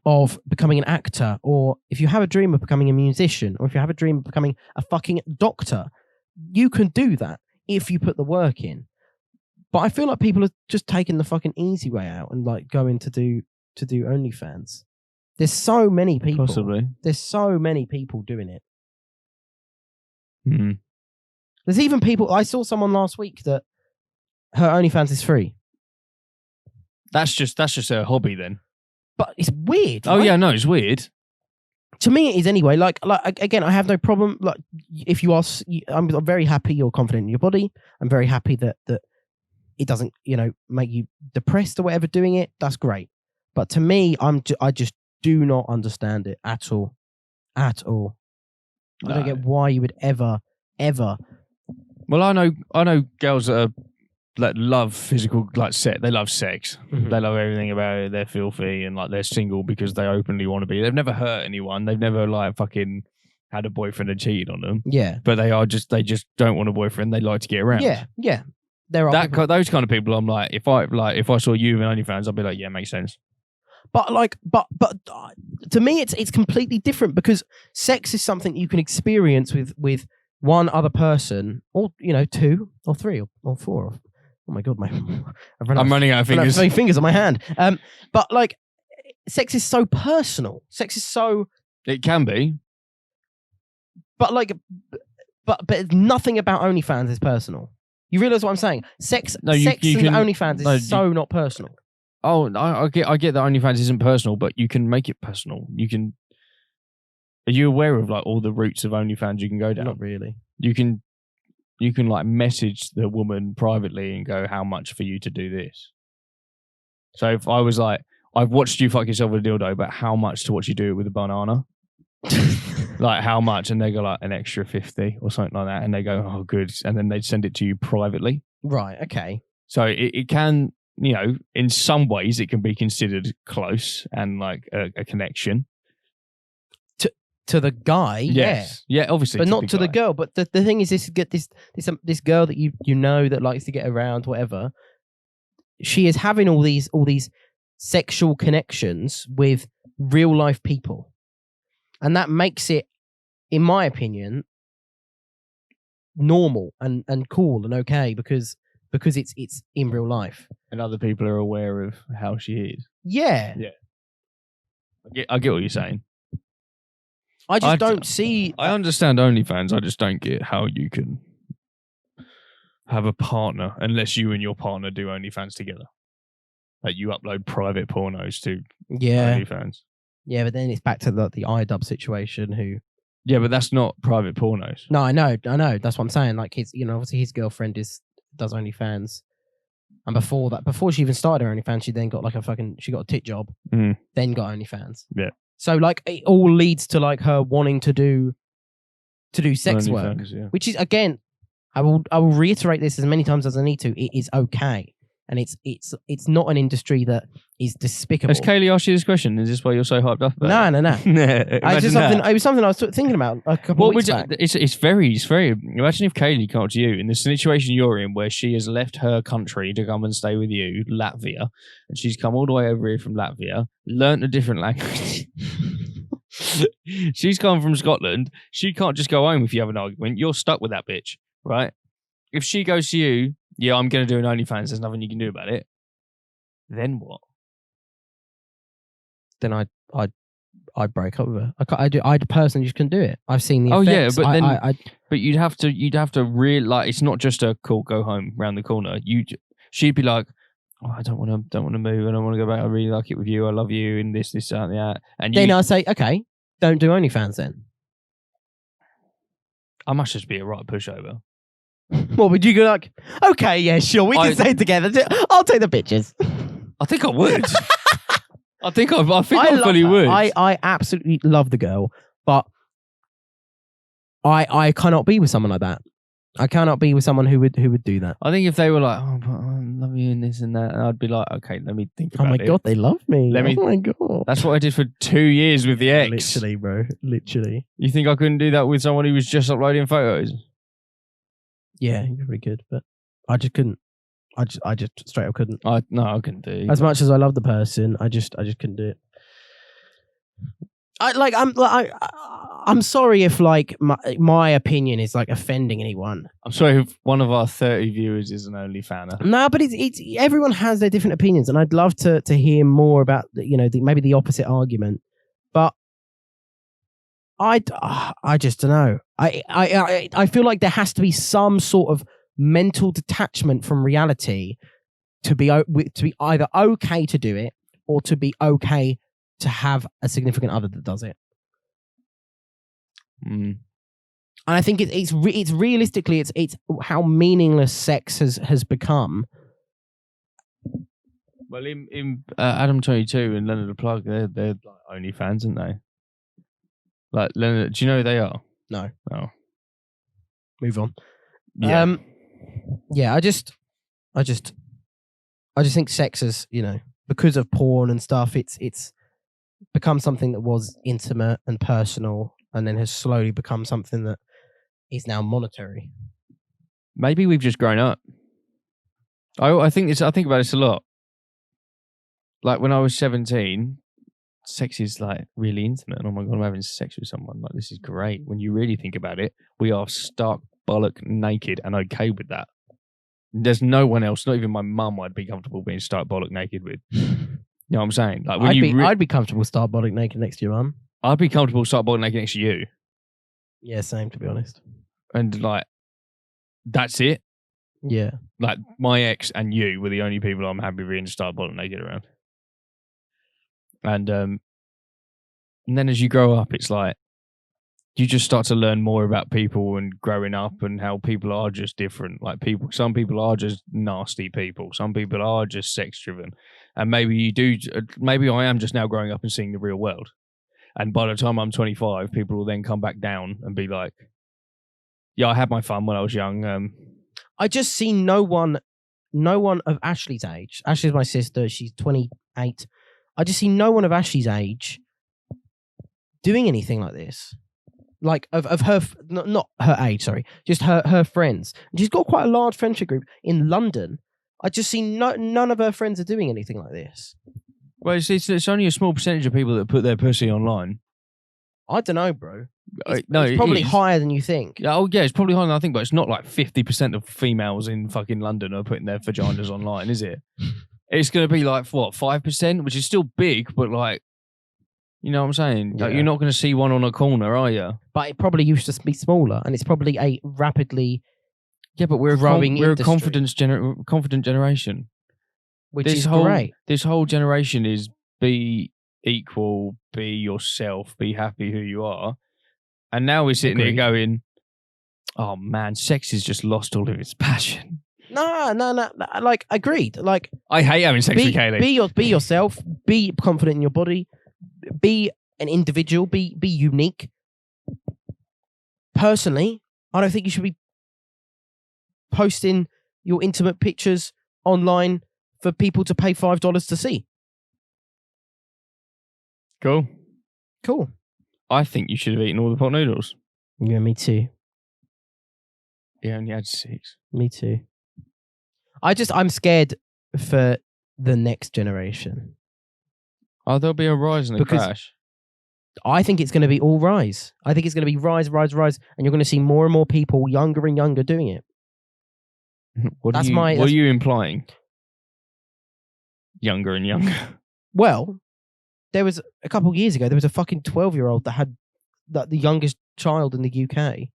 S1: of becoming an actor, or if you have a dream of becoming a musician, or if you have a dream of becoming a fucking doctor, you can do that if you put the work in. But I feel like people are just taking the fucking easy way out and like going to do OnlyFans. There's so many people.
S2: Possibly.
S1: There's so many people doing it.
S2: Mm.
S1: There's even people. I saw someone last week that her OnlyFans is free.
S2: That's just a hobby then.
S1: But it's weird.
S2: Oh
S1: right?
S2: yeah, no, it's weird.
S1: To me, it is anyway. Like again, I have no problem. Like, if you are, I'm very happy you're confident in your body. I'm very happy that it doesn't, make you depressed or whatever doing it. That's great. But to me, I just do not understand it at all. At all. I don't get why you would ever.
S2: Well, I know girls that are like love physical, like they love sex.
S1: Mm-hmm.
S2: They love everything about it. They're filthy and like they're single because they openly want to be. They've never hurt anyone. They've never like fucking had a boyfriend and cheated on them.
S1: Yeah.
S2: But they just don't want a boyfriend. They like to get around.
S1: Yeah. There are
S2: those kind of people. I'm like, if I saw you in OnlyFans, I'd be like, yeah, makes sense.
S1: But to me, it's completely different, because sex is something you can experience with one other person, or two or three or four. Oh my god, I'm
S2: running out of fingers.
S1: Fingers on my hand. But like, sex is so personal. Sex is so.
S2: It can be.
S1: But but nothing about OnlyFans is personal. You realize what I'm saying? Sex and OnlyFans is so not personal.
S2: Oh, I get that OnlyFans isn't personal, but you can make it personal. Are you aware of like all the routes of OnlyFans you can go down?
S1: Not really.
S2: You can like message the woman privately and go, how much for you to do this? So if I was like, I've watched you fuck yourself with a dildo, but how much to watch you do it with a banana? Like how much? And they go like an extra 50 or something like that. And they go, oh, good. And then they'd send it to you privately.
S1: Right. Okay.
S2: So it can, in some ways it can be considered close and like a connection.
S1: To the guy,
S2: yes. Yeah, obviously,
S1: but not to the girl. But the thing is, this girl that you know that likes to get around, whatever. She is having all these sexual connections with real life people, and that makes it, in my opinion, normal and cool and okay because it's in real life,
S2: and other people are aware of how she is.
S1: Yeah.
S2: I get what you're saying.
S1: I just don't see.
S2: I understand OnlyFans. I just don't get how you can have a partner unless you and your partner do OnlyFans together. Like you upload private pornos to OnlyFans.
S1: Yeah, but then it's back to the iDub situation.
S2: Yeah, but that's not private pornos.
S1: No, I know. That's what I'm saying. Like obviously his girlfriend does OnlyFans, and before she even started her OnlyFans, she then got she got a tit job, then got OnlyFans.
S2: Yeah.
S1: So like it all leads to like her wanting to do sex work, which is, again, I will reiterate this as many times as I need to. It is okay, and it's not an industry that is despicable.
S2: Has Kaylee asked you this question? Is this why you're so hyped up about
S1: No. It was something I was thinking about a couple of weeks back.
S2: It's very. Imagine if Kaylee came up to you in the situation you're in, where she has left her country to come and stay with you, Latvia, and she's come all the way over here from Latvia, learnt a different language. She's come from Scotland. She can't just go home if you have an argument. You're stuck with that bitch, right? If she goes to you, yeah, I'm going to do an OnlyFans, there's nothing you can do about it. Then what?
S1: Then I'd I'd break up with her. I personally just couldn't do it. I've seen the
S2: Oh
S1: effects.
S2: yeah, but then but you'd have to really like. It's not just a cool go home round the corner. She'd be like, oh, I don't want to move. I don't want to go back. I really like it with you. I love you. And this, that, and that. And
S1: then I say, okay, don't do OnlyFans then.
S2: I must just be a right pushover.
S1: What would you go like? Okay, yeah, sure, we can stay together. I'll take the pictures.
S2: I think I would. I think I fully would.
S1: I absolutely love the girl, but I cannot be with someone like that. I cannot be with someone who would do that.
S2: I think if they were like, oh, but I love you and this and that, and I'd be like, okay, let me think about it.
S1: Oh my God, they love me. Oh my God.
S2: That's what I did for 2 years with the ex.
S1: Literally, bro. Literally.
S2: You think I couldn't do that with someone who was just uploading photos?
S1: Yeah, you're pretty good, but I just couldn't. I just straight up couldn't.
S2: I couldn't do it.
S1: As much as I love the person, I just couldn't do it. I'm sorry if like my opinion is like offending anyone.
S2: I'm sorry if one of our 30 viewers is an OnlyFanner.
S1: No, but it's everyone has their different opinions, and I'd love to hear more about maybe the opposite argument. But I just don't know. I feel like there has to be some sort of mental detachment from reality to be either okay to do it or to be okay to have a significant other that does it. And I think it's realistically it's how meaningless sex has become.
S2: Well, in Adam 22 and Leonard the Plug, they're like OnlyFans, aren't they? Like Leonard, do you know who they are?
S1: No.
S2: Oh.
S1: Move on.
S2: Yeah.
S1: Yeah. I just think sex is, because of porn and stuff, it's become something that was intimate and personal, and then has slowly become something that is now monetary.
S2: Maybe we've just grown up. I think about this a lot. Like when I was 17, sex is like really intimate, and oh my God, I'm having sex with someone. Like, this is great. When you really think about it, we are stark bollock naked and okay with that. There's no one else, not even my mum, I'd be comfortable being stark bollock naked with. You know what I'm saying? Like when
S1: I'd be comfortable stark bollock naked next to your mum.
S2: I'd be comfortable stark bollock naked next to you.
S1: Yeah, same, to be honest.
S2: And like, that's it.
S1: Yeah.
S2: Like my ex and you were the only people I'm happy being stark bollock naked around. And then as you grow up, it's like you just start to learn more about people and growing up and how people are just different. Like some people are just nasty people. Some people are just sex driven. And maybe I am just now growing up and seeing the real world. And by the time I'm 25, people will then come back down and be like, yeah, I had my fun when I was young.
S1: I just see no one of Ashley's age. Ashley's my sister. She's 28. I just see no one of Ashley's age doing anything like this. Like of her, not her age, sorry, just her friends. And she's got quite a large friendship group in London. I just see none of her friends are doing anything like this.
S2: Well, it's only a small percentage of people that put their pussy online.
S1: I don't know, bro. It's
S2: it
S1: probably
S2: is
S1: higher than you think.
S2: Oh, yeah, it's probably higher than I think, but it's not like 50% of females in fucking London are putting their vaginas online, is it? It's going to be like, what, 5%, which is still big, but like, you know what I'm saying?
S1: Yeah.
S2: Like, you're not going to see one on a corner, are you?
S1: But it probably used to be smaller, and it's probably a rapidly
S2: we're
S1: growing
S2: we're a confident generation.
S1: Which is great.
S2: This whole generation is be equal, be yourself, be happy who you are. And now we're sitting here going, oh man, sex has just lost all of its passion.
S1: No. Like, agreed. Like,
S2: I hate having sex with Kaylee.
S1: Be yourself. Be confident in your body. Be an individual. Be unique. Personally, I don't think you should be posting your intimate pictures online for people to pay $5 to see.
S2: Cool.
S1: Cool.
S2: I think you should have eaten all the pot noodles.
S1: Yeah, me too.
S2: You only had 6.
S1: Me too. I'm scared for the next generation.
S2: Oh, there'll be a rise and a crash.
S1: I think it's going to be all rise. I think it's going to be rise, and you're going to see more and more people, younger and younger, doing it.
S2: What are you implying? Younger and younger.
S1: Well, there was a couple of years ago, there was a fucking 12-year-old that had the youngest child in the UK.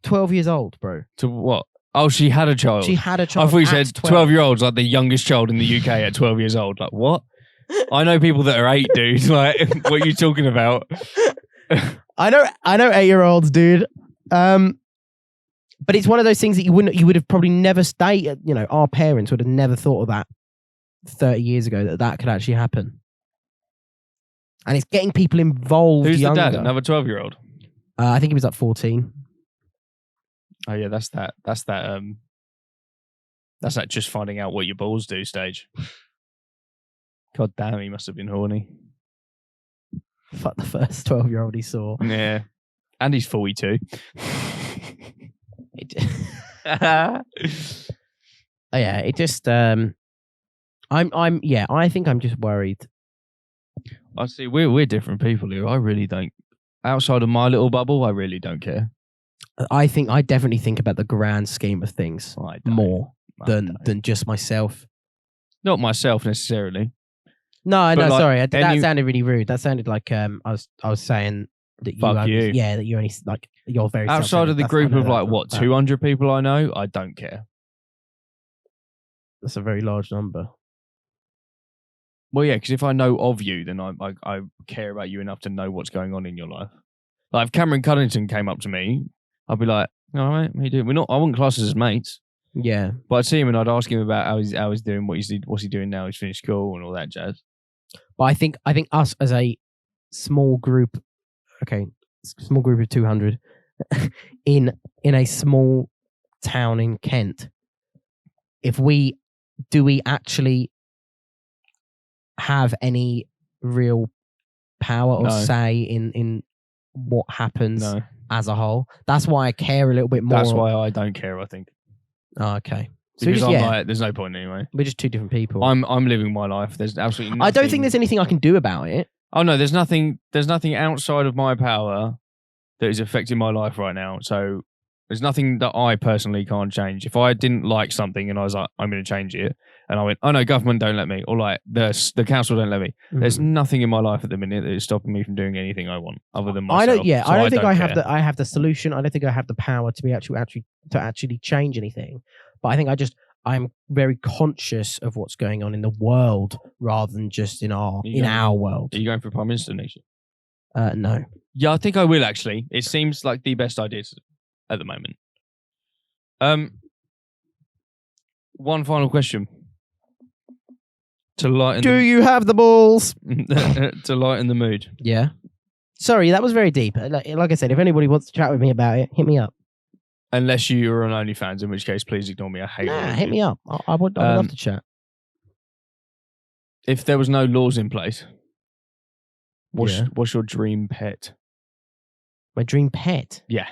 S1: 12 years old, bro.
S2: To what? Oh, she had a child.
S1: She had a child.
S2: I thought you
S1: at
S2: said
S1: 12.
S2: 12-year-olds like the youngest child in the UK at 12 years old. Like, what? I know people that are 8, dude. Like, what are you talking about?
S1: I know 8-year-olds, dude. But it's one of those things that you would have probably never stated. You know, our parents would have never thought of that 30 years ago that could actually happen. And it's getting people involved.
S2: Who's
S1: younger.
S2: the dad? Another 12-year-old.
S1: I think he was like 14.
S2: Oh yeah, that's that just finding out what your balls do stage. God damn, he must have been horny.
S1: Fuck the first 12-year-old he saw.
S2: Yeah, and he's 42.
S1: Yeah, it just I think I'm just worried.
S2: I see. We're different people here. I really don't. Outside of my little bubble, I really don't care.
S1: I definitely think about the grand scheme of things more than just myself.
S2: Not myself necessarily.
S1: No,
S2: But like,
S1: sorry. That sounded really rude. That sounded like I was saying that you.
S2: Fuck you.
S1: Yeah, that you only like you're very
S2: Outside of the
S1: That
S2: group of
S1: sounded
S2: like what 200 people I know, I don't care.
S1: That's a very large number.
S2: Well, yeah, because if I know of you, then I care about you enough to know what's going on in your life. Like if Cameron Cuddington came up to me, I'd be like, "All right, how you doing?" I wouldn't class us as mates,
S1: Yeah,
S2: but I'd see him and I'd ask him about how he's doing, what's he doing now? He's finished school and all that jazz.
S1: but I think us as a small group, small group of 200 in a small town in Kent, do we actually have any real power or say in what happens as a whole? That's why I care a little bit more.
S2: That's why I don't care, I think.
S1: Oh, okay. So
S2: Because
S1: just,
S2: I'm like, there's no point anyway.
S1: we're just two different people.
S2: I'm living my life. There's absolutely nothing.
S1: I don't think there's anything I can do about it.
S2: Oh no, there's nothing outside of my power that is affecting my life right now. So there's nothing that I personally can't change. If I didn't like something and I was like, I'm going to change it, and I went, oh no, government don't let me, or like the council don't let me. There's nothing in my life at the minute that is stopping me from doing anything I want, other than myself.
S1: I don't. Yeah,
S2: So
S1: I don't think I
S2: care.
S1: have the solution. I don't think I have the power to be actually change anything. But I think I'm very conscious of what's going on in the world rather than just in our world.
S2: Are you going for Prime Minister next year?
S1: No.
S2: Yeah, I think I will actually. It seems like the best idea at the moment. One final question. To lighten
S1: Do you have the balls?
S2: to lighten the mood.
S1: Yeah. Sorry, that was very deep. Like I said, if anybody wants to chat with me about it, hit me up.
S2: Unless you are on OnlyFans, in which case, please ignore me. I hate it.
S1: Hit me up. I would love to chat.
S2: If there was no laws in place, what's your dream pet?
S1: My dream pet?
S2: Yeah.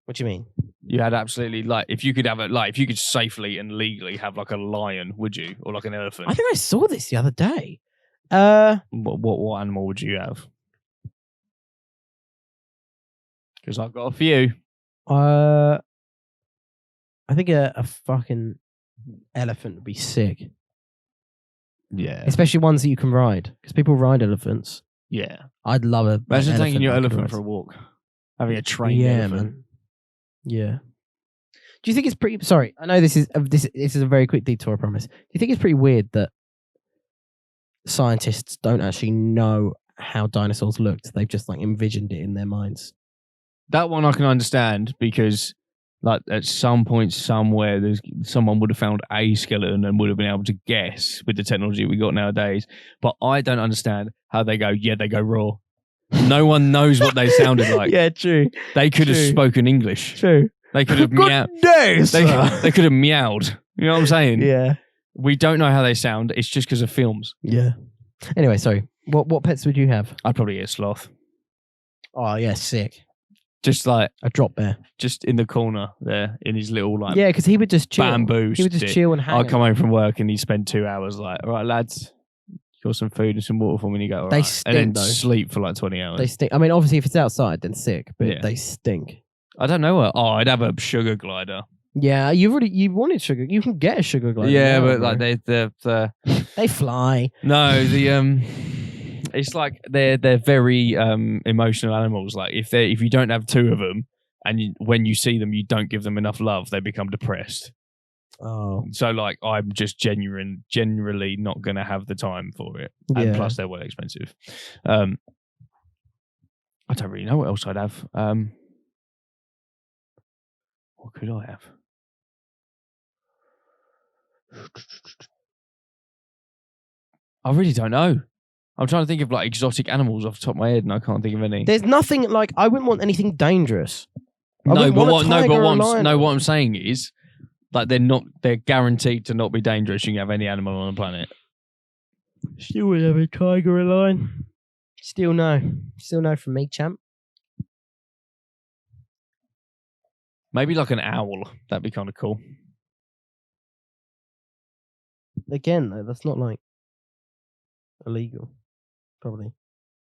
S1: What do you mean?
S2: You had absolutely if you could safely and legally have like a lion, would you, or like an elephant?
S1: I think I saw this the other day.
S2: What animal would you have? Because I've got a few.
S1: I think a fucking elephant would be sick.
S2: Yeah.
S1: Especially ones that you can ride, because people ride elephants.
S2: Yeah.
S1: I'd love a.
S2: Imagine taking your
S1: that I could
S2: elephant
S1: ride.
S2: for a walk, having a trained
S1: Yeah,
S2: elephant.
S1: man. Yeah. Do you think it's pretty? Sorry, I know this is a very quick detour, I promise. Do you think it's pretty weird that scientists don't actually know how dinosaurs looked? They've just like envisioned it in their minds.
S2: That one I can understand because, like, at some point somewhere, someone would have found a skeleton and would have been able to guess with the technology we got nowadays. But I don't understand how they go. Yeah, they go raw. No one knows what they sounded like.
S1: Yeah, true.
S2: They could have spoken English.
S1: True.
S2: They could have meowed.
S1: days.
S2: They could have meowed. You know what I'm saying?
S1: Yeah.
S2: We don't know how they sound. It's just because of films.
S1: Yeah. Anyway, sorry. What pets would you have?
S2: I'd probably get a sloth.
S1: Oh yeah, sick.
S2: Just like
S1: A drop bear.
S2: just in the corner there in his little like
S1: Yeah, because he would just chill.
S2: bamboo
S1: He would just
S2: stick.
S1: chill and hang.
S2: I'd come home from work and he'd spend 2 hours like, all right, lads, got some food and some water for me. And you go, all
S1: They
S2: right.
S1: stink,
S2: and then
S1: though.
S2: sleep for like 20 hours.
S1: They stink. I mean, obviously, if it's outside, then sick. But
S2: Yeah.
S1: they stink.
S2: I don't know. I'd have a sugar glider.
S1: Yeah, you wanted sugar. You can get a sugar glider.
S2: yeah,
S1: now,
S2: but
S1: bro.
S2: like they
S1: they fly.
S2: no the It's like they're very emotional animals. Like if you don't have two of them, and when you see them, you don't give them enough love, they become depressed.
S1: Oh,
S2: So like I'm just generally not going to have the time for it, and
S1: Yeah.
S2: plus they're well expensive. I don't really know what else I'd have. What could I have? I really don't know. I'm trying to think of like exotic animals off the top of my head, and I can't think of any.
S1: there's nothing like I wouldn't want anything dangerous. I
S2: No,
S1: wouldn't
S2: but
S1: want a tiger or a lion.
S2: what I'm saying is, like they're guaranteed to not be dangerous. You can have any animal on the planet.
S1: Still would have a tiger or a lion. Still no from me, champ.
S2: Maybe like an owl. That'd be kind of cool.
S1: Again, though, that's not like illegal. Probably.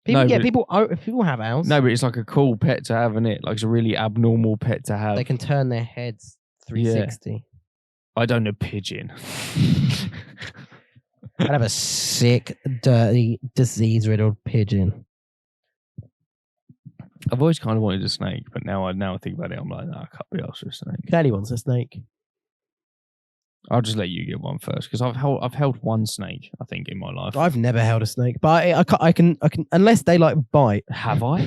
S2: No,
S1: People.
S2: but-
S1: People have owls.
S2: No, but it's like a cool pet to have, isn't it? Like it's a really abnormal pet to have.
S1: They can turn their heads 360.
S2: I don't know pigeon.
S1: I'd have a sick, dirty, disease-riddled pigeon.
S2: I've always kind of wanted a snake, but now I think about it, I'm like, no, I can't be asked for a snake.
S1: Daddy wants a snake.
S2: I'll just let you get one first because I've held one snake, I think, in my life.
S1: I've never held a snake, but I can unless they like bite.
S2: Have I?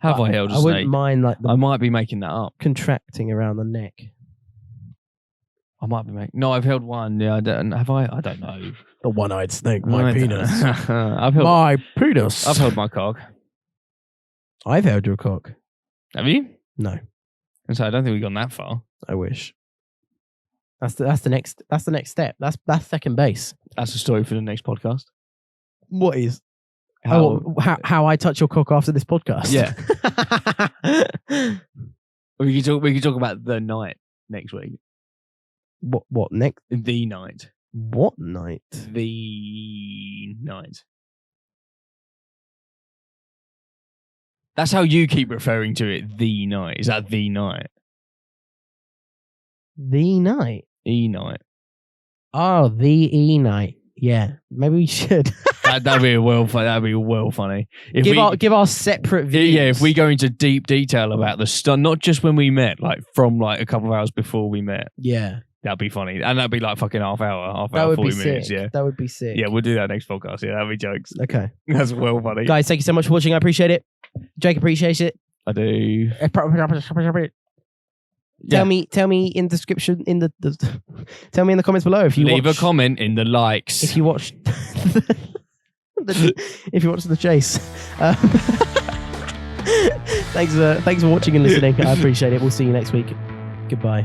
S2: Have I held a
S1: I
S2: snake?
S1: wouldn't mind like the
S2: I might be making that up.
S1: contracting around the neck.
S2: I might be making. No, I've held one. Yeah, I don't. Have I? I don't know.
S1: The one-eyed snake,
S2: I don't- I've held.
S1: my penis.
S2: I've held my cock.
S1: I've held your cock.
S2: Have you?
S1: No,
S2: And so I don't think we've gone that far.
S1: I wish. That's the next step. That's second base.
S2: That's a story for the next podcast.
S1: What is? How I touch your cock after this podcast?
S2: Yeah. We can talk about the night next week.
S1: What next?
S2: The night.
S1: What night?
S2: The night. That's how you keep referring to it. The night. Is that the night?
S1: The night.
S2: E night.
S1: Oh, the E night. Yeah, maybe we should
S2: That'd be well funny. If
S1: give our separate views.
S2: Yeah, if we go into deep detail about the stuff, not just when we met, like from like a couple of hours before we met.
S1: Yeah,
S2: That'd be funny, and that'd be like fucking half hour,
S1: that would
S2: 40
S1: be
S2: minutes.
S1: sick.
S2: Yeah,
S1: That would be sick.
S2: yeah, we'll do that next podcast. Yeah, that'd be jokes.
S1: Okay,
S2: That's well funny.
S1: guys, thank you so much for watching. I appreciate it. Jake appreciates it.
S2: I do.
S1: Tell me in the description tell me in the comments below if you
S2: Leave
S1: watch,
S2: a comment in the likes.
S1: if you watched if you watched the chase. Thanks for watching and listening. I appreciate it. We'll see you next week. Goodbye.